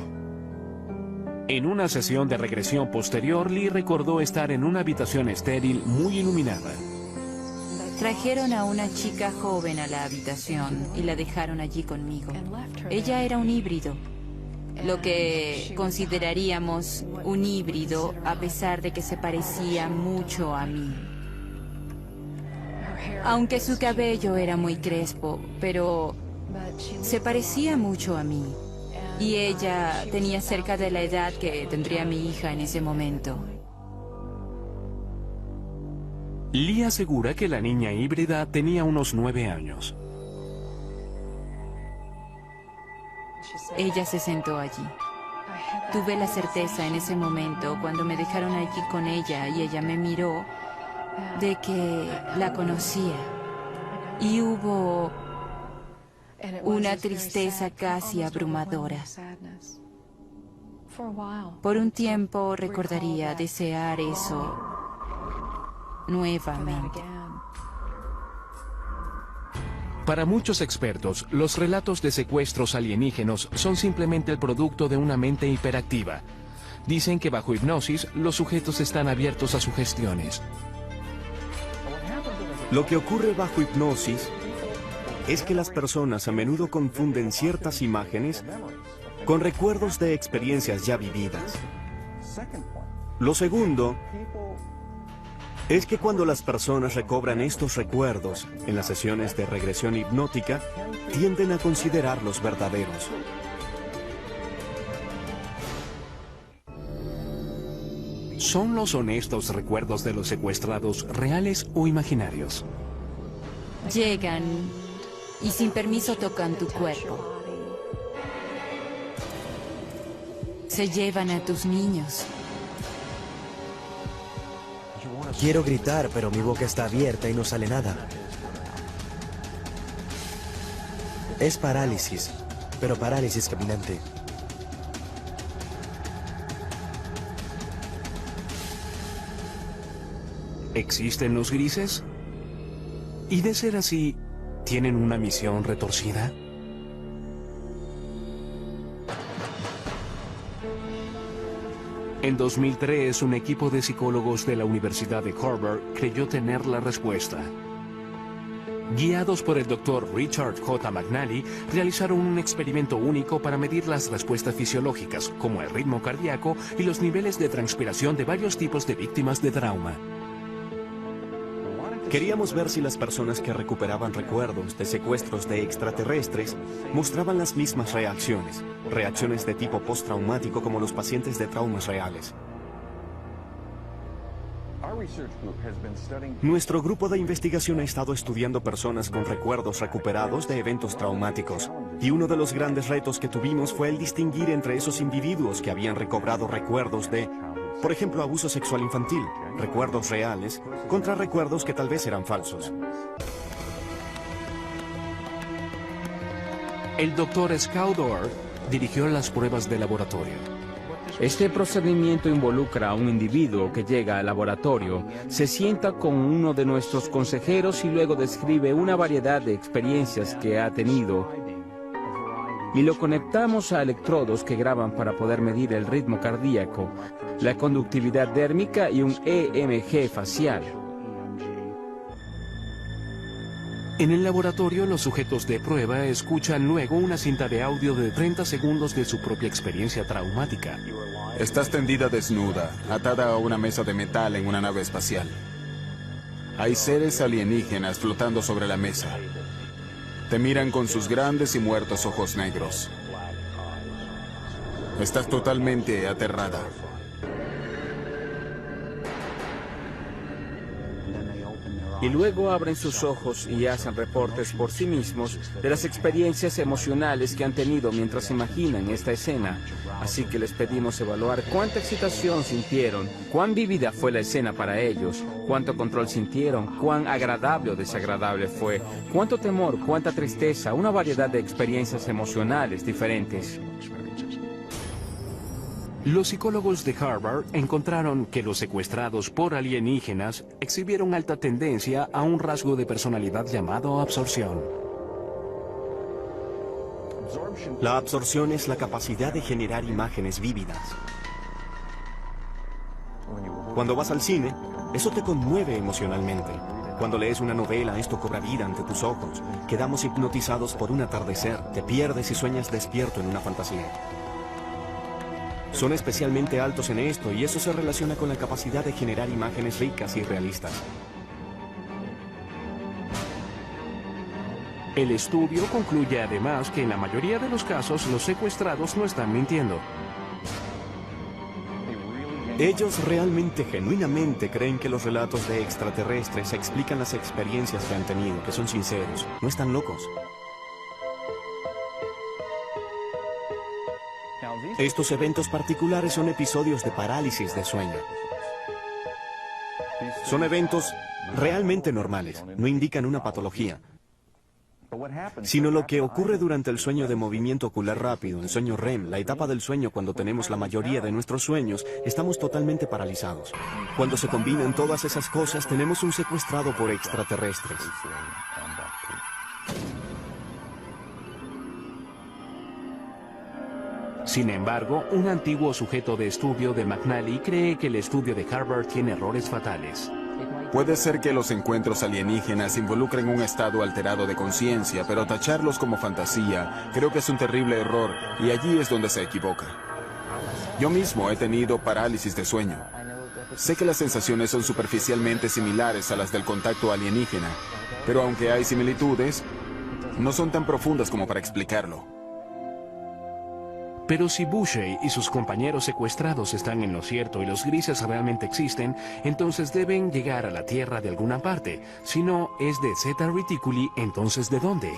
En una sesión de regresión posterior, Lee recordó estar en una habitación estéril muy iluminada. Trajeron a una chica joven a la habitación y la dejaron allí conmigo. Ella era un híbrido, lo que consideraríamos un híbrido a pesar de que se parecía mucho a mí. Aunque su cabello era muy crespo, pero se parecía mucho a mí. Y ella tenía cerca de la edad que tendría mi hija en ese momento. Lee asegura que la niña híbrida tenía unos 9 años. Ella se sentó allí. Tuve la certeza en ese momento, cuando me dejaron allí con ella y ella me miró, de que la conocía. Y hubo una tristeza casi abrumadora. Por un tiempo recordaría desear eso nuevamente. Para muchos expertos, los relatos de secuestros alienígenos son simplemente el producto de una mente hiperactiva. Dicen que bajo hipnosis, los sujetos están abiertos a sugestiones. Lo que ocurre bajo hipnosis es que las personas a menudo confunden ciertas imágenes con recuerdos de experiencias ya vividas. Lo segundo es que cuando las personas recobran estos recuerdos en las sesiones de regresión hipnótica, tienden a considerarlos verdaderos. ¿Son los honestos recuerdos de los secuestrados reales o imaginarios? Llegan y sin permiso tocan tu cuerpo. Se llevan a tus niños. Quiero gritar, pero mi boca está abierta y no sale nada. Es parálisis, pero parálisis caminante. ¿Existen los grises? Y de ser así, ¿tienen una misión retorcida? En 2003, un equipo de psicólogos de la Universidad de Harvard creyó tener la respuesta. Guiados por el Dr. Richard J. McNally, realizaron un experimento único para medir las respuestas fisiológicas, como el ritmo cardíaco y los niveles de transpiración de varios tipos de víctimas de trauma. Queríamos ver si las personas que recuperaban recuerdos de secuestros de extraterrestres mostraban las mismas reacciones de tipo postraumático como los pacientes de traumas reales. Nuestro grupo de investigación ha estado estudiando personas con recuerdos recuperados de eventos traumáticos, y uno de los grandes retos que tuvimos fue el distinguir entre esos individuos que habían recobrado recuerdos de, por ejemplo, abuso sexual infantil, recuerdos reales, contra recuerdos que tal vez eran falsos. El Dr. Skaldor dirigió las pruebas de laboratorio. Este procedimiento involucra a un individuo que llega al laboratorio, se sienta con uno de nuestros consejeros y luego describe una variedad de experiencias que ha tenido. Y lo conectamos a electrodos que graban para poder medir el ritmo cardíaco, la conductividad dérmica y un EMG facial. En el laboratorio, los sujetos de prueba escuchan luego una cinta de audio de 30 segundos de su propia experiencia traumática. Estás tendida desnuda, atada a una mesa de metal en una nave espacial. Hay seres alienígenas flotando sobre la mesa. Te miran con sus grandes y muertos ojos negros. Estás totalmente aterrada. Y luego abren sus ojos y hacen reportes por sí mismos de las experiencias emocionales que han tenido mientras imaginan esta escena. Así que les pedimos evaluar cuánta excitación sintieron, cuán vívida fue la escena para ellos, cuánto control sintieron, cuán agradable o desagradable fue, cuánto temor, cuánta tristeza, una variedad de experiencias emocionales diferentes. Los psicólogos de Harvard encontraron que los secuestrados por alienígenas exhibieron alta tendencia a un rasgo de personalidad llamado absorción. La absorción es la capacidad de generar imágenes vívidas. Cuando vas al cine, eso te conmueve emocionalmente. Cuando lees una novela, esto cobra vida ante tus ojos. Quedamos hipnotizados por un atardecer, te pierdes y sueñas despierto en una fantasía. Son especialmente altos en esto y eso se relaciona con la capacidad de generar imágenes ricas y realistas. El estudio concluye además que en la mayoría de los casos los secuestrados no están mintiendo. Ellos realmente, genuinamente creen que los relatos de extraterrestres explican las experiencias que han tenido, que son sinceros, no están locos. Estos eventos particulares son episodios de parálisis de sueño. Son eventos realmente normales, no indican una patología, sino lo que ocurre durante el sueño de movimiento ocular rápido, el sueño REM, la etapa del sueño cuando tenemos la mayoría de nuestros sueños, estamos totalmente paralizados. Cuando se combinan todas esas cosas, tenemos un secuestrado por extraterrestres. Sin embargo, un antiguo sujeto de estudio de McNally cree que el estudio de Harvard tiene errores fatales. Puede ser que los encuentros alienígenas involucren un estado alterado de conciencia, pero tacharlos como fantasía creo que es un terrible error y allí es donde se equivoca. Yo mismo he tenido parálisis de sueño. Sé que las sensaciones son superficialmente similares a las del contacto alienígena, pero aunque hay similitudes, no son tan profundas como para explicarlo. Pero si Boucher y sus compañeros secuestrados están en lo cierto y los grises realmente existen, entonces deben llegar a la Tierra de alguna parte. Si no es de Zeta Reticuli, entonces ¿de dónde?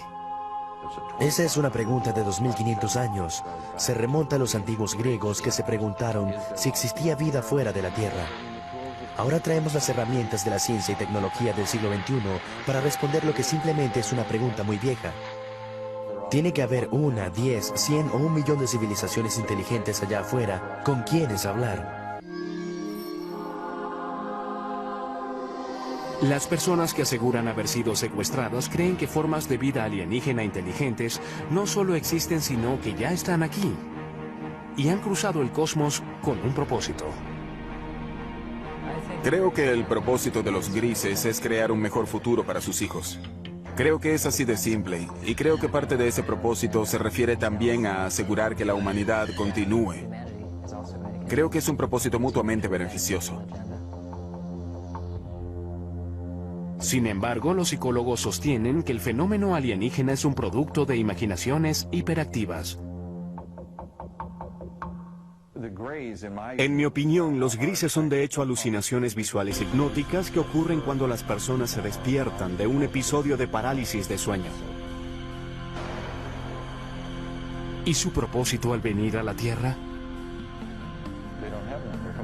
Esa es una pregunta de 2500 años. Se remonta a los antiguos griegos que se preguntaron si existía vida fuera de la Tierra. Ahora traemos las herramientas de la ciencia y tecnología del siglo XXI para responder lo que simplemente es una pregunta muy vieja. Tiene que haber 1, 10, 100 o 1.000.000 de civilizaciones inteligentes allá afuera con quienes hablar. Las personas que aseguran haber sido secuestradas creen que formas de vida alienígena inteligentes no solo existen, sino que ya están aquí. Y han cruzado el cosmos con un propósito. Creo que el propósito de los grises es crear un mejor futuro para sus hijos. Creo que es así de simple, y creo que parte de ese propósito se refiere también a asegurar que la humanidad continúe. Creo que es un propósito mutuamente beneficioso. Sin embargo, los psicólogos sostienen que el fenómeno alienígena es un producto de imaginaciones hiperactivas. En mi opinión, los grises son de hecho alucinaciones visuales hipnóticas que ocurren cuando las personas se despiertan de un episodio de parálisis de sueño. ¿Y su propósito al venir a la Tierra?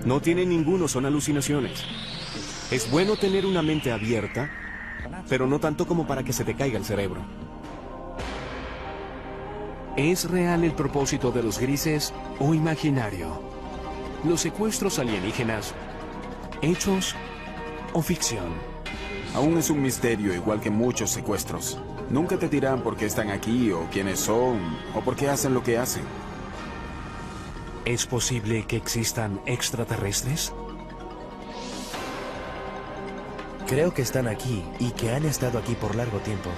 No tienen ninguno, son alucinaciones. Es bueno tener una mente abierta, pero no tanto como para que se te caiga el cerebro. ¿Es real el propósito de los grises o imaginario? ¿Los secuestros alienígenas, hechos o ficción? Aún es un misterio, igual que muchos secuestros. Nunca te dirán por qué están aquí, o quiénes son, o por qué hacen lo que hacen. ¿Es posible que existan extraterrestres? Creo que están aquí y que han estado aquí por largo tiempo.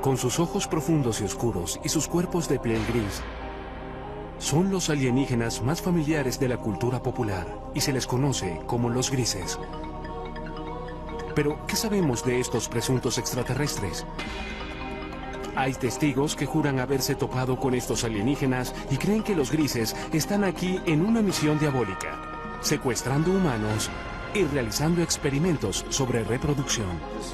Con sus ojos profundos y oscuros y sus cuerpos de piel gris, son los alienígenas más familiares de la cultura popular y se les conoce como los grises. Pero, ¿qué sabemos de estos presuntos extraterrestres? Hay testigos que juran haberse topado con estos alienígenas y creen que los grises están aquí en una misión diabólica, secuestrando humanos y realizando experimentos sobre reproducción.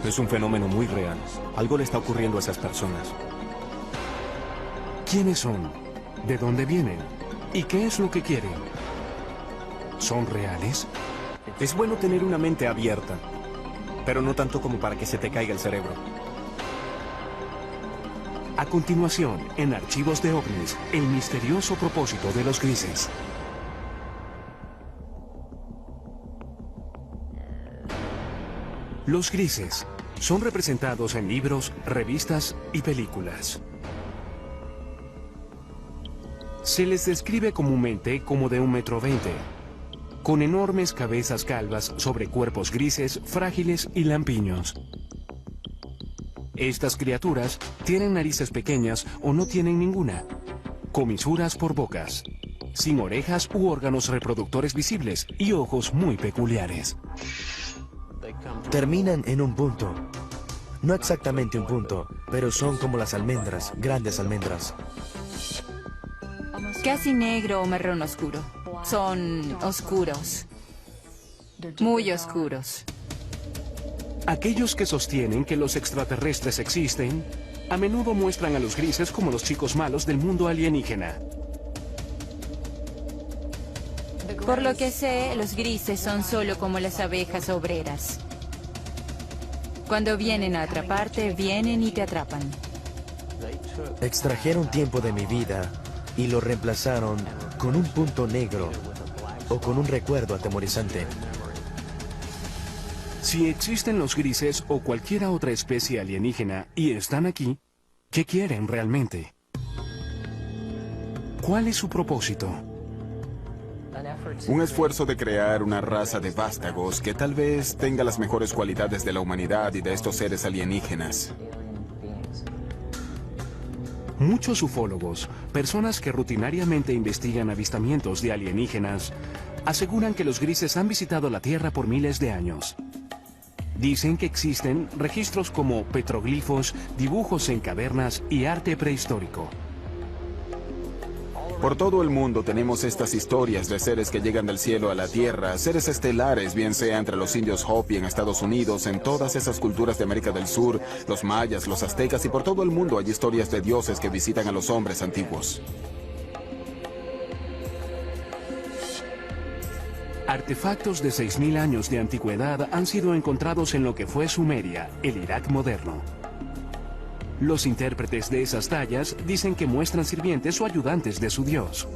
Es un fenómeno muy real. Algo le está ocurriendo a esas personas. ¿Quiénes son? ¿De dónde vienen? ¿Y qué es lo que quieren? ¿Son reales? Es bueno tener una mente abierta, pero no tanto como para que se te caiga el cerebro. A continuación, en Archivos de OVNIs, el misterioso propósito de los grises. Los grises son representados en libros, revistas y películas. Se les describe comúnmente como de 1,20 m, con enormes cabezas calvas sobre cuerpos grises, frágiles y lampiños. Estas criaturas tienen narices pequeñas o no tienen ninguna, comisuras por bocas, sin orejas u órganos reproductores visibles y ojos muy peculiares. Terminan en un punto. No exactamente un punto, pero son como las almendras, grandes almendras. Casi negro o marrón oscuro. Son oscuros. Muy oscuros. Aquellos que sostienen que los extraterrestres existen, a menudo muestran a los grises como los chicos malos del mundo alienígena. Por lo que sé, los grises son solo como las abejas obreras. Cuando vienen a atraparte, vienen y te atrapan. Extrajeron tiempo de mi vida y lo reemplazaron con un punto negro o con un recuerdo atemorizante. Si existen los grises o cualquier otra especie alienígena y están aquí, ¿qué quieren realmente? ¿Cuál es su propósito? Un esfuerzo de crear una raza de vástagos que tal vez tenga las mejores cualidades de la humanidad y de estos seres alienígenas. Muchos ufólogos, personas que rutinariamente investigan avistamientos de alienígenas, aseguran que los grises han visitado la Tierra por miles de años. Dicen que existen registros como petroglifos, dibujos en cavernas y arte prehistórico. Por todo el mundo tenemos estas historias de seres que llegan del cielo a la tierra, seres estelares, bien sea entre los indios Hopi en Estados Unidos, en todas esas culturas de América del Sur, los mayas, los aztecas, y por todo el mundo hay historias de dioses que visitan a los hombres antiguos. Artefactos de 6000 años de antigüedad han sido encontrados en lo que fue Sumeria, el Irak moderno. Los intérpretes de esas tallas dicen que muestran sirvientes o ayudantes de su dios.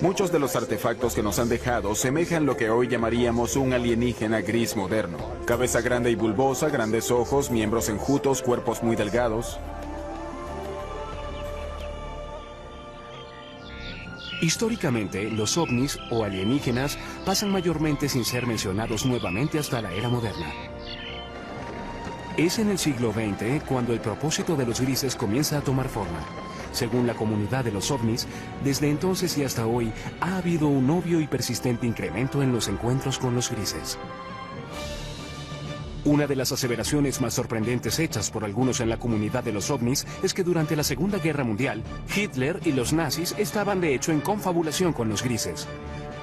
Muchos de los artefactos que nos han dejado semejan lo que hoy llamaríamos un alienígena gris moderno. Cabeza grande y bulbosa, grandes ojos, miembros enjutos, cuerpos muy delgados. Históricamente, los ovnis o alienígenas pasan mayormente sin ser mencionados nuevamente hasta la era moderna. Es en el siglo XX cuando el propósito de los grises comienza a tomar forma. Según la comunidad de los ovnis, desde entonces y hasta hoy ha habido un obvio y persistente incremento en los encuentros con los grises. Una de las aseveraciones más sorprendentes hechas por algunos en la comunidad de los ovnis es que durante la Segunda Guerra Mundial, Hitler y los nazis estaban de hecho en confabulación con los grises.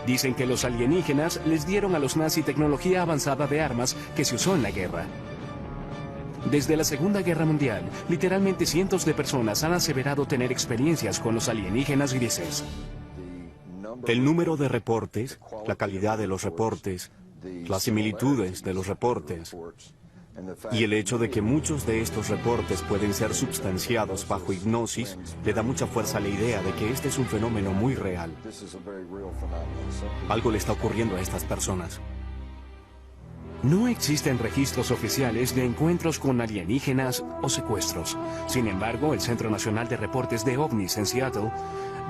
Dicen que los alienígenas les dieron a los nazis tecnología avanzada de armas que se usó en la guerra. Desde la Segunda Guerra Mundial, literalmente cientos de personas han aseverado tener experiencias con los alienígenas grises. El número de reportes, la calidad de los reportes, las similitudes de los reportes y el hecho de que muchos de estos reportes pueden ser substanciados bajo hipnosis le da mucha fuerza a la idea de que este es un fenómeno muy real. Algo le está ocurriendo a estas personas. No existen registros oficiales de encuentros con alienígenas o secuestros. Sin embargo, el Centro Nacional de Reportes de OVNIs en Seattle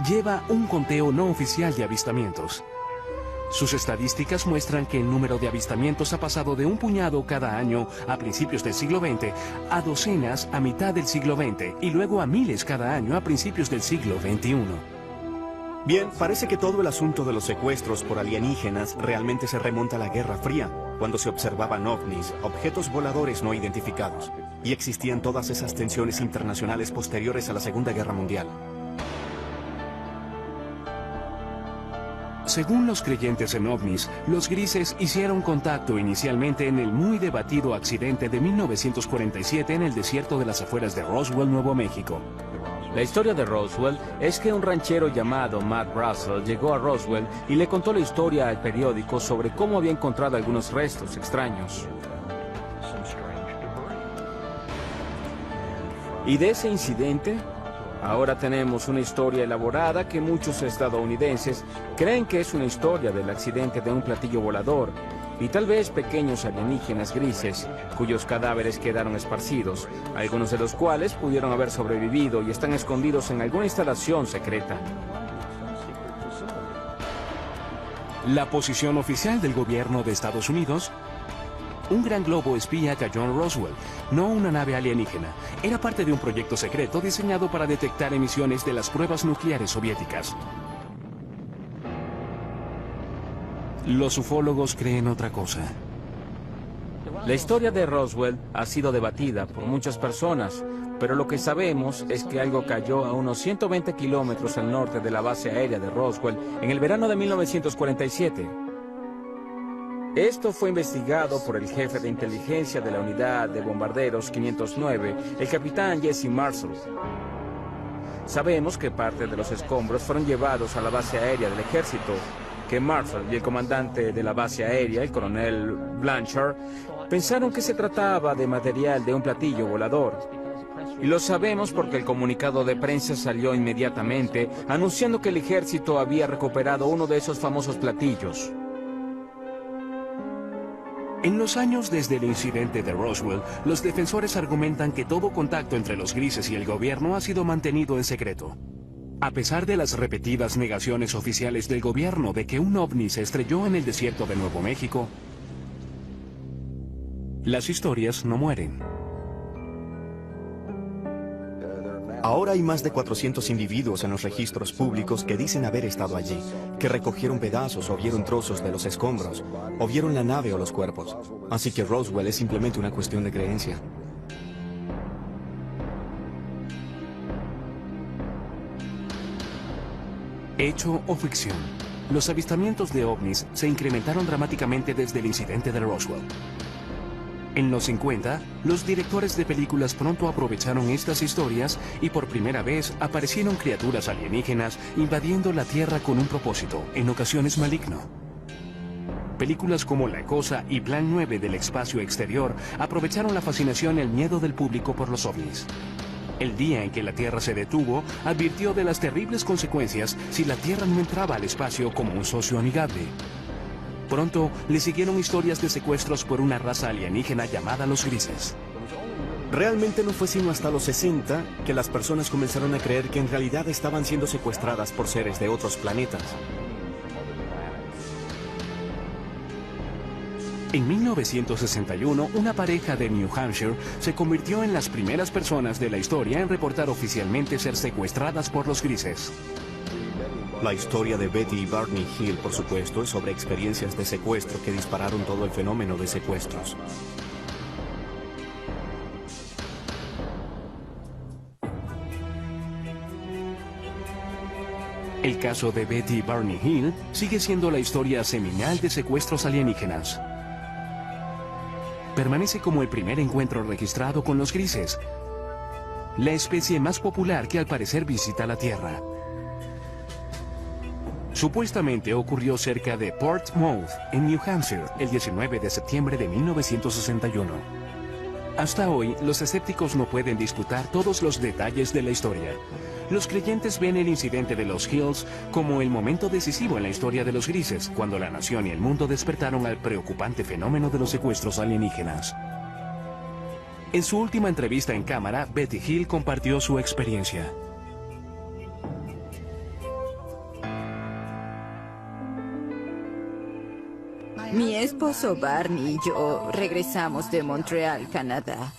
lleva un conteo no oficial de avistamientos. Sus estadísticas muestran que el número de avistamientos ha pasado de un puñado cada año a principios del siglo XX a docenas a mitad del siglo XX y luego a miles cada año a principios del siglo XXI. Bien, parece que todo el asunto de los secuestros por alienígenas realmente se remonta a la Guerra Fría, cuando se observaban ovnis, objetos voladores no identificados, y existían todas esas tensiones internacionales posteriores a la Segunda Guerra Mundial. Según los creyentes en ovnis, los grises hicieron contacto inicialmente en el muy debatido accidente de 1947 en el desierto de las afueras de Roswell, Nuevo México. La historia de Roswell es que un ranchero llamado Matt Russell llegó a Roswell y le contó la historia al periódico sobre cómo había encontrado algunos restos extraños. Y de ese incidente, ahora tenemos una historia elaborada que muchos estadounidenses creen que es una historia del accidente de un platillo volador y tal vez pequeños alienígenas grises cuyos cadáveres quedaron esparcidos, algunos de los cuales pudieron haber sobrevivido y están escondidos en alguna instalación secreta. La posición oficial del gobierno de Estados Unidos: un gran globo espía cayó en Roswell, no una nave alienígena. Era parte de un proyecto secreto diseñado para detectar emisiones de las pruebas nucleares soviéticas. Los ufólogos creen otra cosa. La historia de Roswell ha sido debatida por muchas personas, pero lo que sabemos es que algo cayó a unos 120 kilómetros al norte de la base aérea de Roswell en el verano de 1947. Esto fue investigado por el jefe de inteligencia de la unidad de bombarderos 509, el capitán Jesse Marshall. Sabemos que parte de los escombros fueron llevados a la base aérea del ejército, que Marshall y el comandante de la base aérea, el coronel Blanchard, pensaron que se trataba de material de un platillo volador. Y lo sabemos porque el comunicado de prensa salió inmediatamente anunciando que el ejército había recuperado uno de esos famosos platillos. En los años desde el incidente de Roswell, los defensores argumentan que todo contacto entre los grises y el gobierno ha sido mantenido en secreto. A pesar de las repetidas negaciones oficiales del gobierno de que un ovni se estrelló en el desierto de Nuevo México, las historias no mueren. Ahora hay más de 400 individuos en los registros públicos que dicen haber estado allí, que recogieron pedazos o vieron trozos de los escombros, o vieron la nave o los cuerpos. Así que Roswell es simplemente una cuestión de creencia. Hecho o ficción, los avistamientos de ovnis se incrementaron dramáticamente desde el incidente de Roswell. En los 50, los directores de películas pronto aprovecharon estas historias y por primera vez aparecieron criaturas alienígenas invadiendo la Tierra con un propósito, en ocasiones maligno. Películas como La Cosa y Plan 9 del espacio exterior aprovecharon la fascinación y el miedo del público por los ovnis. El día en que la Tierra se detuvo, advirtió de las terribles consecuencias si la Tierra no entraba al espacio como un socio amigable. Pronto le siguieron historias de secuestros por una raza alienígena llamada los grises. Realmente no fue sino hasta los 60 que las personas comenzaron a creer que en realidad estaban siendo secuestradas por seres de otros planetas. En 1961, una pareja de New Hampshire se convirtió en las primeras personas de la historia en reportar oficialmente ser secuestradas por los grises. La historia de Betty y Barney Hill, por supuesto, es sobre experiencias de secuestro que dispararon todo el fenómeno de secuestros. El caso de Betty y Barney Hill sigue siendo la historia seminal de secuestros alienígenas. Permanece como el primer encuentro registrado con los grises, la especie más popular que al parecer visita la Tierra. Supuestamente ocurrió cerca de Portsmouth, en New Hampshire, el 19 de septiembre de 1961. Hasta hoy, los escépticos no pueden disputar todos los detalles de la historia. Los creyentes ven el incidente de los Hills como el momento decisivo en la historia de los grises, cuando la nación y el mundo despertaron al preocupante fenómeno de los secuestros alienígenas. En su última entrevista en cámara, Betty Hill compartió su experiencia. Mi esposo Barney y yo regresamos de Montreal, Canadá.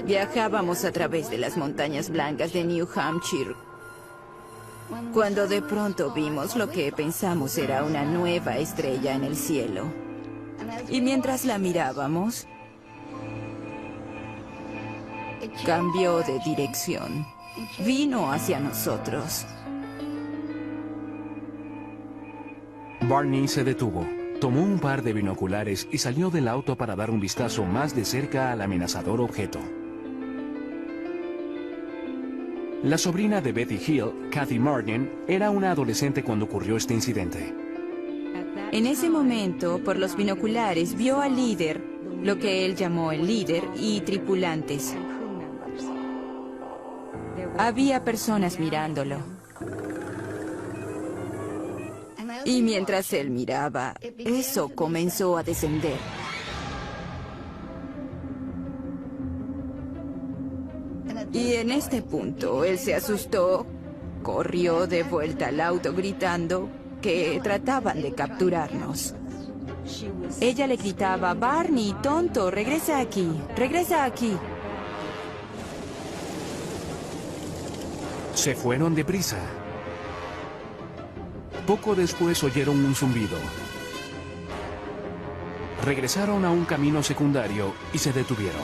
Viajábamos a través de las montañas blancas de New Hampshire, cuando de pronto vimos lo que pensamos era una nueva estrella en el cielo. Y mientras la mirábamos, cambió de dirección. Vino hacia nosotros. Barney se detuvo, tomó un par de binoculares y salió del auto para dar un vistazo más de cerca al amenazador objeto. La sobrina de Betty Hill, Kathy Martin, era una adolescente cuando ocurrió este incidente. En ese momento, por los binoculares, vio al líder, lo que él llamó el líder, y tripulantes. Había personas mirándolo. Y mientras él miraba, eso comenzó a descender. Y en este punto, él se asustó, corrió de vuelta al auto gritando que trataban de capturarnos. Ella le gritaba: Barney, tonto, regresa aquí, regresa aquí. Se fueron deprisa. Poco después oyeron un zumbido. Regresaron a un camino secundario y se detuvieron.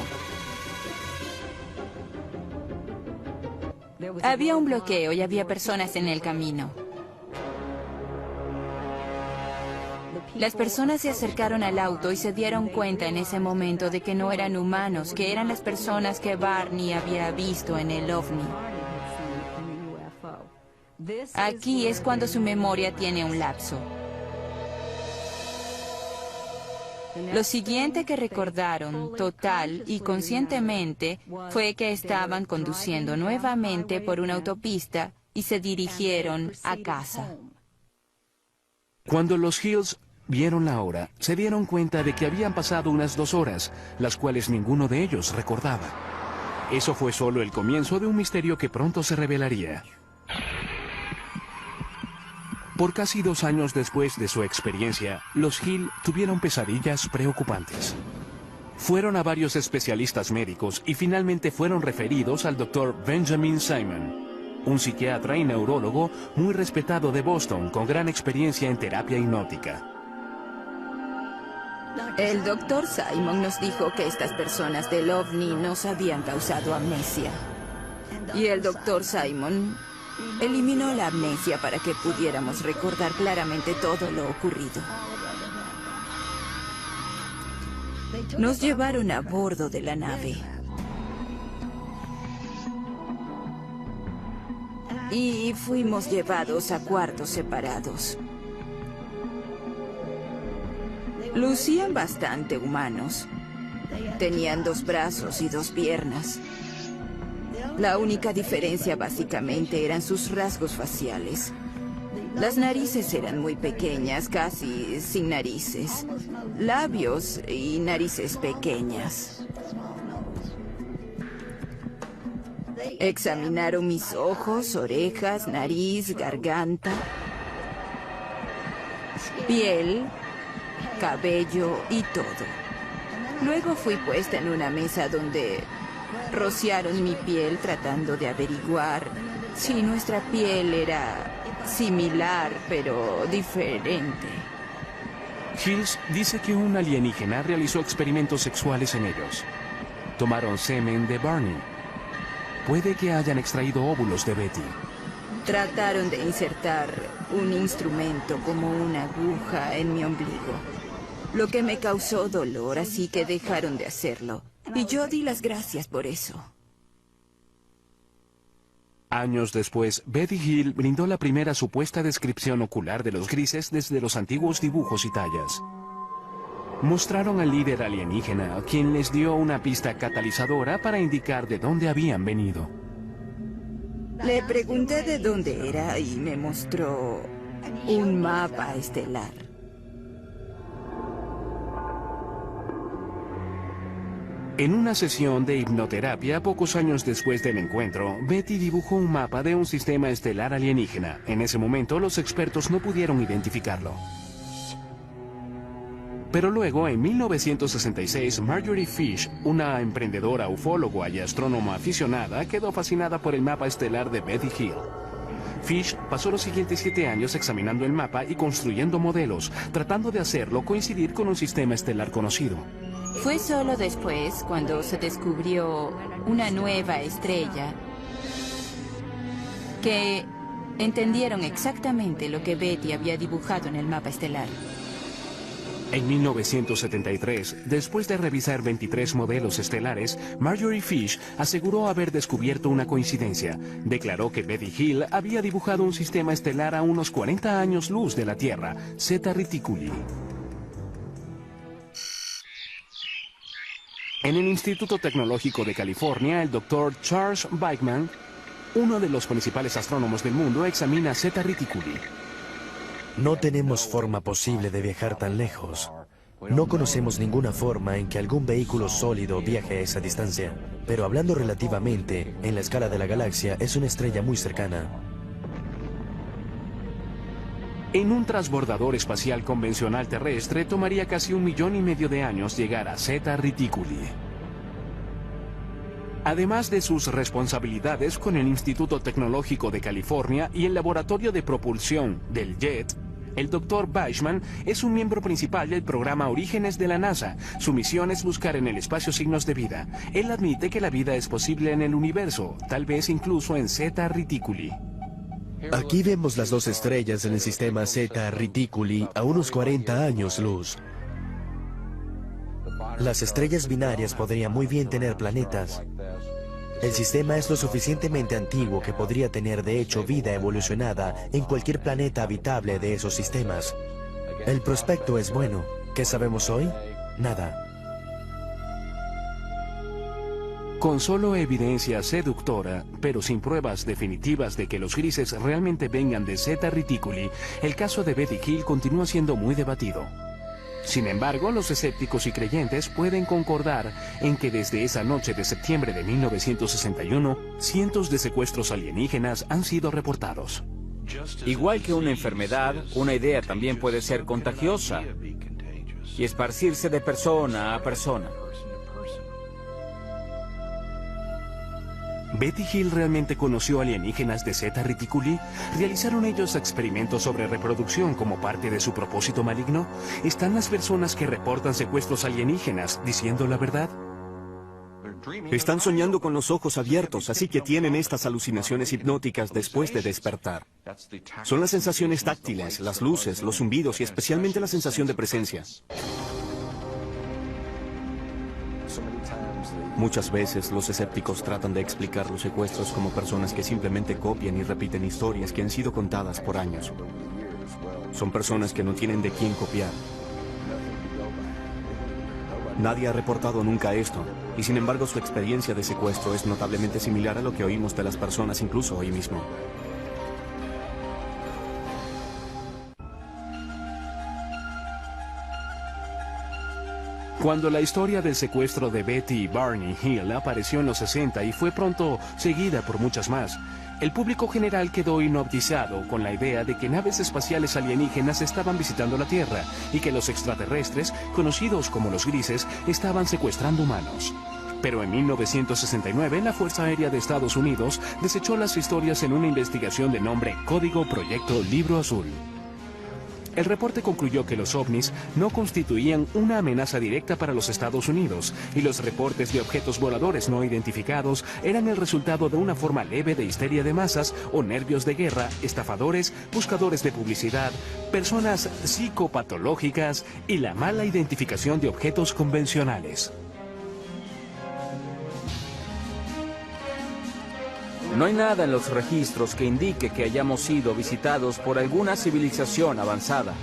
Había un bloqueo y había personas en el camino. Las personas se acercaron al auto y se dieron cuenta en ese momento de que no eran humanos, que eran las personas que Barney había visto en el ovni. Aquí es cuando su memoria tiene un lapso. Lo siguiente que recordaron, total y conscientemente, fue que estaban conduciendo nuevamente por una autopista y se dirigieron a casa. Cuando los Hills vieron la hora, se dieron cuenta de que habían pasado unas 2 horas, las cuales ninguno de ellos recordaba. Eso fue solo el comienzo de un misterio que pronto se revelaría. Por casi 2 años después de su experiencia, los Hill tuvieron pesadillas preocupantes. Fueron a varios especialistas médicos y finalmente fueron referidos al Dr. Benjamin Simon, un psiquiatra y neurólogo muy respetado de Boston con gran experiencia en terapia hipnótica. El Dr. Simon nos dijo que estas personas del OVNI nos habían causado amnesia. Y el Dr. Simon eliminó la amnesia para que pudiéramos recordar claramente todo lo ocurrido. Nos llevaron a bordo de la nave. Y fuimos llevados a cuartos separados. Lucían bastante humanos. Tenían 2 brazos y 2 piernas. La única diferencia básicamente eran sus rasgos faciales. Las narices eran muy pequeñas, casi sin narices. Labios y narices pequeñas. Examinaron mis ojos, orejas, nariz, garganta, piel, cabello y todo. Luego fui puesta en una mesa donde rociaron mi piel tratando de averiguar si nuestra piel era similar pero diferente. Hills dice que un alienígena realizó experimentos sexuales en ellos. Tomaron semen de Barney. Puede que hayan extraído óvulos de Betty. Trataron de insertar un instrumento como una aguja en mi ombligo, lo que me causó dolor, así que dejaron de hacerlo. Y yo di las gracias por eso. Años después, Betty Hill brindó la primera supuesta descripción ocular de los grises desde los antiguos dibujos y tallas. Mostraron al líder alienígena, quien les dio una pista catalizadora para indicar de dónde habían venido. Le pregunté de dónde era y me mostró un mapa estelar. En una sesión de hipnoterapia, pocos años después del encuentro, Betty dibujó un mapa de un sistema estelar alienígena. En ese momento, los expertos no pudieron identificarlo. Pero luego, en 1966, Marjorie Fish, una emprendedora ufóloga y astrónoma aficionada, quedó fascinada por el mapa estelar de Betty Hill. Fish pasó los siguientes 7 años examinando el mapa y construyendo modelos, tratando de hacerlo coincidir con un sistema estelar conocido. Fue solo después, cuando se descubrió una nueva estrella, que entendieron exactamente lo que Betty había dibujado en el mapa estelar. En 1973, después de revisar 23 modelos estelares, Marjorie Fish aseguró haber descubierto una coincidencia. Declaró que Betty Hill había dibujado un sistema estelar a unos 40 años luz de la Tierra, Zeta Reticuli. En el Instituto Tecnológico de California, el Dr. Charles Bachman, uno de los principales astrónomos del mundo, examina Zeta Reticuli. No tenemos forma posible de viajar tan lejos. No conocemos ninguna forma en que algún vehículo sólido viaje a esa distancia. Pero hablando relativamente, en la escala de la galaxia, es una estrella muy cercana. En un transbordador espacial convencional terrestre, tomaría casi 1,5 millones de años llegar a Zeta Reticuli. Además de sus responsabilidades con el Instituto Tecnológico de California y el Laboratorio de Propulsión del JET, el Dr. Bachman es un miembro principal del programa Orígenes de la NASA. Su misión es buscar en el espacio signos de vida. Él admite que la vida es posible en el universo, tal vez incluso en Zeta Reticuli. Aquí vemos las 2 estrellas en el sistema Zeta Reticuli a unos 40 años luz. Las estrellas binarias podrían muy bien tener planetas. El sistema es lo suficientemente antiguo que podría tener de hecho vida evolucionada en cualquier planeta habitable de esos sistemas. El prospecto es bueno. ¿Qué sabemos hoy? Nada. Con solo evidencia seductora, pero sin pruebas definitivas de que los grises realmente vengan de Zeta Reticuli, el caso de Betty Hill continúa siendo muy debatido. Sin embargo, los escépticos y creyentes pueden concordar en que desde esa noche de septiembre de 1961, cientos de secuestros alienígenas han sido reportados. Igual que una enfermedad, una idea también puede ser contagiosa y esparcirse de persona a persona. ¿Betty Hill realmente conoció alienígenas de Zeta Reticuli? ¿Realizaron ellos experimentos sobre reproducción como parte de su propósito maligno? ¿Están las personas que reportan secuestros alienígenas diciendo la verdad? Están soñando con los ojos abiertos, así que tienen estas alucinaciones hipnóticas después de despertar. Son las sensaciones táctiles, las luces, los zumbidos y especialmente la sensación de presencia. Muchas veces los escépticos tratan de explicar los secuestros como personas que simplemente copian y repiten historias que han sido contadas por años. Son personas que no tienen de quién copiar. Nadie ha reportado nunca esto, y sin embargo su experiencia de secuestro es notablemente similar a lo que oímos de las personas incluso hoy mismo. Cuando la historia del secuestro de Betty y Barney Hill apareció en los 60 y fue pronto seguida por muchas más, el público general quedó hipnotizado con la idea de que naves espaciales alienígenas estaban visitando la Tierra y que los extraterrestres, conocidos como los grises, estaban secuestrando humanos. Pero en 1969, la Fuerza Aérea de Estados Unidos desechó las historias en una investigación de nombre Código Proyecto Libro Azul. El reporte concluyó que los ovnis no constituían una amenaza directa para los Estados Unidos y los reportes de objetos voladores no identificados eran el resultado de una forma leve de histeria de masas o nervios de guerra, estafadores, buscadores de publicidad, personas psicopatológicas y la mala identificación de objetos convencionales. No hay nada en los registros que indique que hayamos sido visitados por alguna civilización avanzada.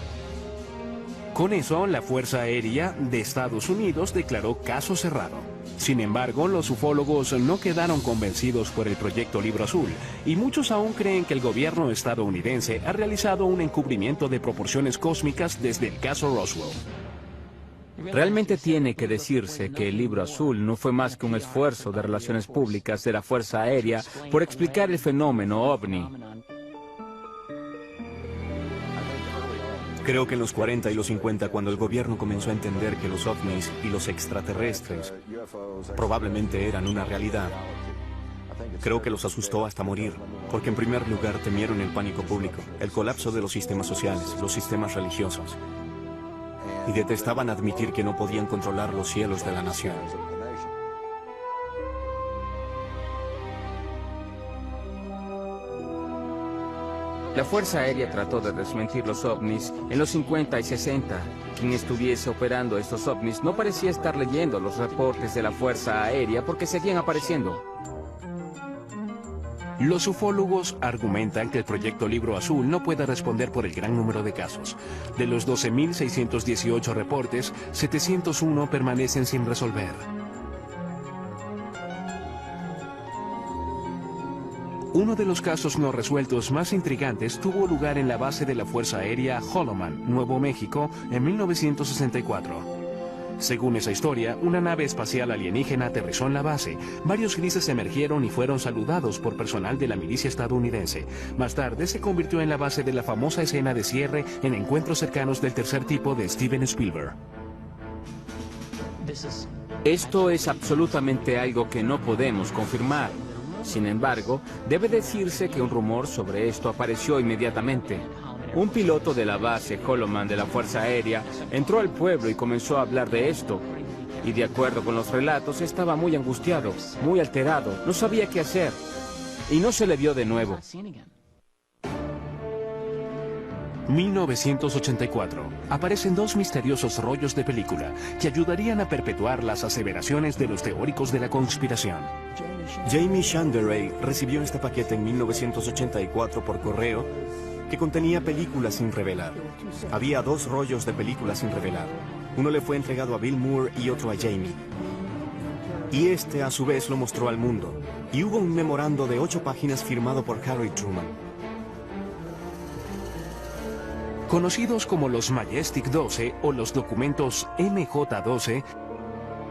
Con eso, la Fuerza Aérea de Estados Unidos declaró caso cerrado. Sin embargo, los ufólogos no quedaron convencidos por el proyecto Libro Azul, y muchos aún creen que el gobierno estadounidense ha realizado un encubrimiento de proporciones cósmicas desde el caso Roswell. Realmente tiene que decirse que el Libro Azul no fue más que un esfuerzo de relaciones públicas de la Fuerza Aérea por explicar el fenómeno ovni. Creo que en los 40 y los 50, cuando el gobierno comenzó a entender que los ovnis y los extraterrestres probablemente eran una realidad, creo que los asustó hasta morir, porque en primer lugar temieron el pánico público, el colapso de los sistemas sociales, los sistemas religiosos, y detestaban admitir que no podían controlar los cielos de la nación. La Fuerza Aérea trató de desmentir los ovnis en los 50 y 60. Quien estuviese operando estos ovnis no parecía estar leyendo los reportes de la Fuerza Aérea porque seguían apareciendo. Los ufólogos argumentan que el proyecto Libro Azul no puede responder por el gran número de casos. De los 12.618 reportes, 701 permanecen sin resolver. Uno de los casos no resueltos más intrigantes tuvo lugar en la base de la Fuerza Aérea Holloman, Nuevo México, en 1964. Según esa historia, una nave espacial alienígena aterrizó en la base. Varios grises emergieron y fueron saludados por personal de la milicia estadounidense. Más tarde se convirtió en la base de la famosa escena de cierre en Encuentros cercanos del tercer tipo de Steven Spielberg. Esto es absolutamente algo que no podemos confirmar. Sin embargo, debe decirse que un rumor sobre esto apareció inmediatamente. Un piloto de la base Holloman de la Fuerza Aérea entró al pueblo y comenzó a hablar de esto. Y de acuerdo con los relatos, estaba muy angustiado, muy alterado, no sabía qué hacer. Y no se le vio de nuevo. 1984. Aparecen dos misteriosos rollos de película que ayudarían a perpetuar las aseveraciones de los teóricos de la conspiración. Jamie Shanderay recibió este paquete en 1984 por correo que contenía películas sin revelar. Había dos rollos de películas sin revelar. Uno le fue entregado a Bill Moore y otro a Jamie. Y este a su vez lo mostró al mundo. Y hubo un memorando de 8 páginas firmado por Harry Truman. Conocidos como los Majestic 12 o los documentos MJ-12,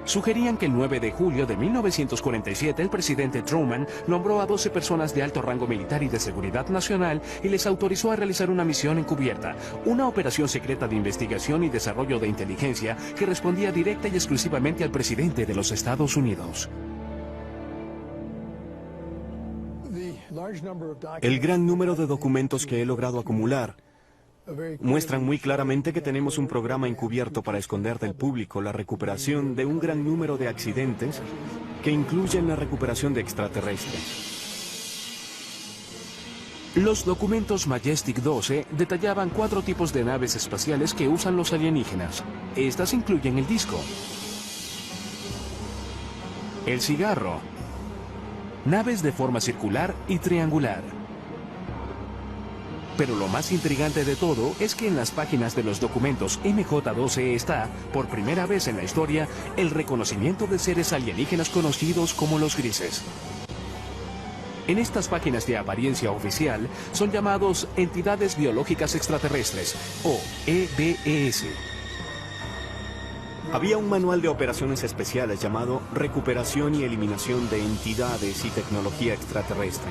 sugerían que el 9 de julio de 1947 el presidente Truman nombró a 12 personas de alto rango militar y de seguridad nacional y les autorizó a realizar una misión encubierta, una operación secreta de investigación y desarrollo de inteligencia que respondía directa y exclusivamente al presidente de los Estados Unidos. El gran número de documentos que he logrado acumular muestran muy claramente que tenemos un programa encubierto para esconder del público la recuperación de un gran número de accidentes que incluyen la recuperación de extraterrestres. Los documentos Majestic 12 detallaban 4 tipos de naves espaciales que usan los alienígenas. Estas incluyen el disco, el cigarro, naves de forma circular y triangular. Pero lo más intrigante de todo es que en las páginas de los documentos MJ-12 está, por primera vez en la historia, el reconocimiento de seres alienígenas conocidos como los grises. En estas páginas de apariencia oficial son llamados entidades biológicas extraterrestres, o EBES. Había un manual de operaciones especiales llamado Recuperación y Eliminación de Entidades y Tecnología Extraterrestre.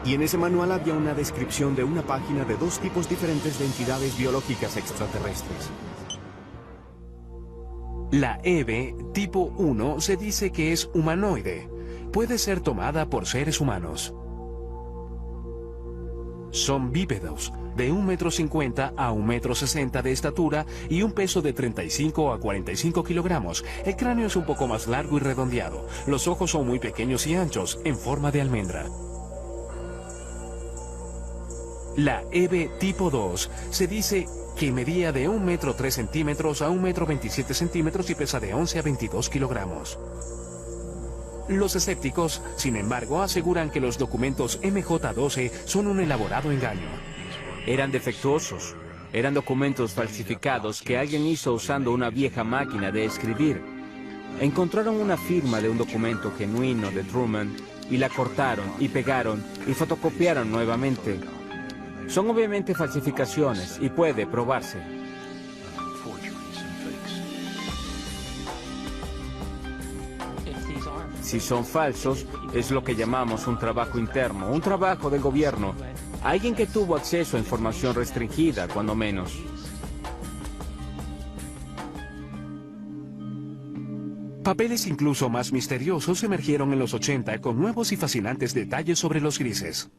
Y en ese manual había una descripción de una página de 2 tipos diferentes de entidades biológicas extraterrestres. La EBE tipo 1 se dice que es humanoide. Puede ser tomada por seres humanos. Son bípedos, de 1,50 m a 1,60 m de estatura y un peso de 35 a 45 kilogramos. El cráneo es un poco más largo y redondeado. Los ojos son muy pequeños y anchos, en forma de almendra. La EBE tipo 2 se dice que medía de 1,3 m a 1,27 m y pesa de 11 a 22 kilogramos. Los escépticos, sin embargo, aseguran que los documentos MJ-12 son un elaborado engaño. Eran defectuosos, eran documentos falsificados que alguien hizo usando una vieja máquina de escribir. Encontraron una firma de un documento genuino de Truman y la cortaron y pegaron y fotocopiaron nuevamente. Son obviamente falsificaciones y puede probarse. Si son falsos, es lo que llamamos un trabajo interno, un trabajo del gobierno. Alguien que tuvo acceso a información restringida, cuando menos. Papeles incluso más misteriosos emergieron en los 80 con nuevos y fascinantes detalles sobre los grises.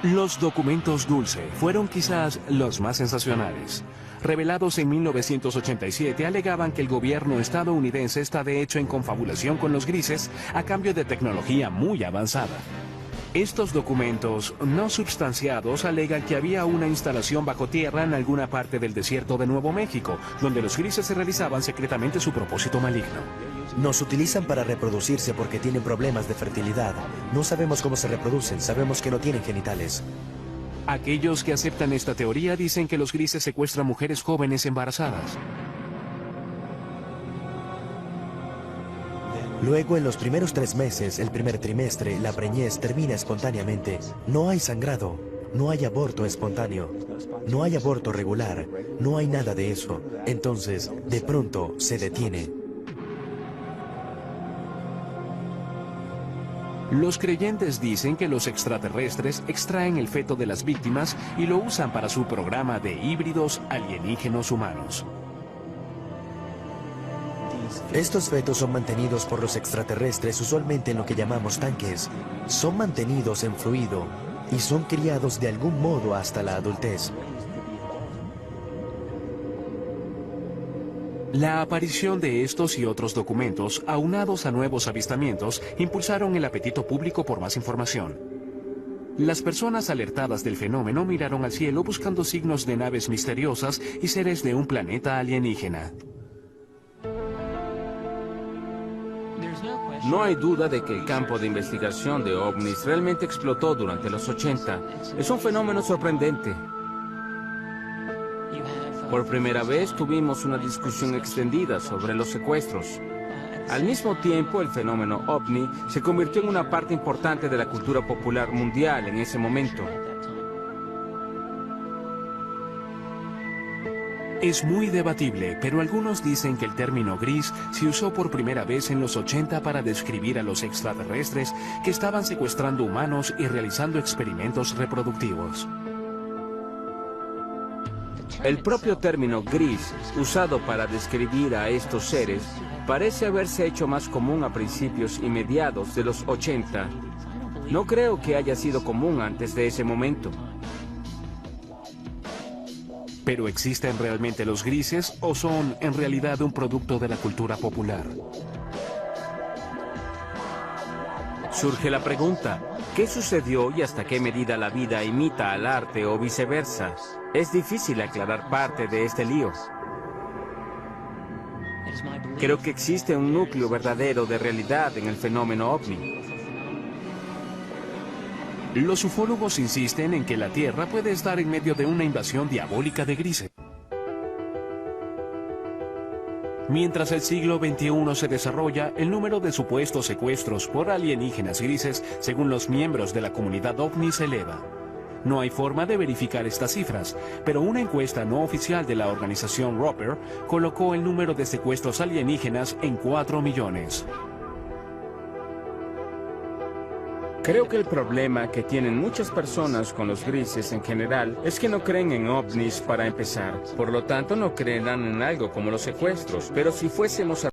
Los documentos Dulce fueron quizás los más sensacionales. Revelados en 1987, alegaban que el gobierno estadounidense está de hecho en confabulación con los grises a cambio de tecnología muy avanzada. Estos documentos no substanciados alegan que había una instalación bajo tierra en alguna parte del desierto de Nuevo México, donde los grises se realizaban secretamente su propósito maligno. Nos utilizan para reproducirse porque tienen problemas de fertilidad. No sabemos cómo se reproducen, sabemos que no tienen genitales. Aquellos que aceptan esta teoría dicen que los grises secuestran mujeres jóvenes embarazadas. Luego, en los primeros 3 meses, el primer trimestre, la preñez termina espontáneamente. No hay sangrado, no hay aborto espontáneo, no hay aborto regular, no hay nada de eso. Entonces, de pronto, se detiene. Los creyentes dicen que los extraterrestres extraen el feto de las víctimas y lo usan para su programa de híbridos alienígenos humanos. Estos fetos son mantenidos por los extraterrestres usualmente en lo que llamamos tanques. Son mantenidos en fluido y son criados de algún modo hasta la adultez. La aparición de estos y otros documentos, aunados a nuevos avistamientos, impulsaron el apetito público por más información. Las personas alertadas del fenómeno miraron al cielo buscando signos de naves misteriosas y seres de un planeta alienígena. No hay duda de que el campo de investigación de ovnis realmente explotó durante los 80. Es un fenómeno sorprendente. Por primera vez tuvimos una discusión extendida sobre los secuestros. Al mismo tiempo, el fenómeno ovni se convirtió en una parte importante de la cultura popular mundial en ese momento. Es muy debatible, pero algunos dicen que el término gris se usó por primera vez en los 80 para describir a los extraterrestres que estaban secuestrando humanos y realizando experimentos reproductivos. El propio término gris, usado para describir a estos seres, parece haberse hecho más común a principios y mediados de los 80. No creo que haya sido común antes de ese momento. ¿Pero existen realmente los grises o son en realidad un producto de la cultura popular? Surge la pregunta, ¿qué sucedió y hasta qué medida la vida imita al arte o viceversa? Es difícil aclarar parte de este lío. Creo que existe un núcleo verdadero de realidad en el fenómeno ovni. Los ufólogos insisten en que la Tierra puede estar en medio de una invasión diabólica de grises. Mientras el siglo XXI se desarrolla, el número de supuestos secuestros por alienígenas grises, según los miembros de la comunidad ovni, se eleva. No hay forma de verificar estas cifras, pero una encuesta no oficial de la organización Roper colocó el número de secuestros alienígenas en 4 millones. Creo que el problema que tienen muchas personas con los grises en general es que no creen en ovnis para empezar. Por lo tanto, no creerán en algo como los secuestros. Pero si fuésemos a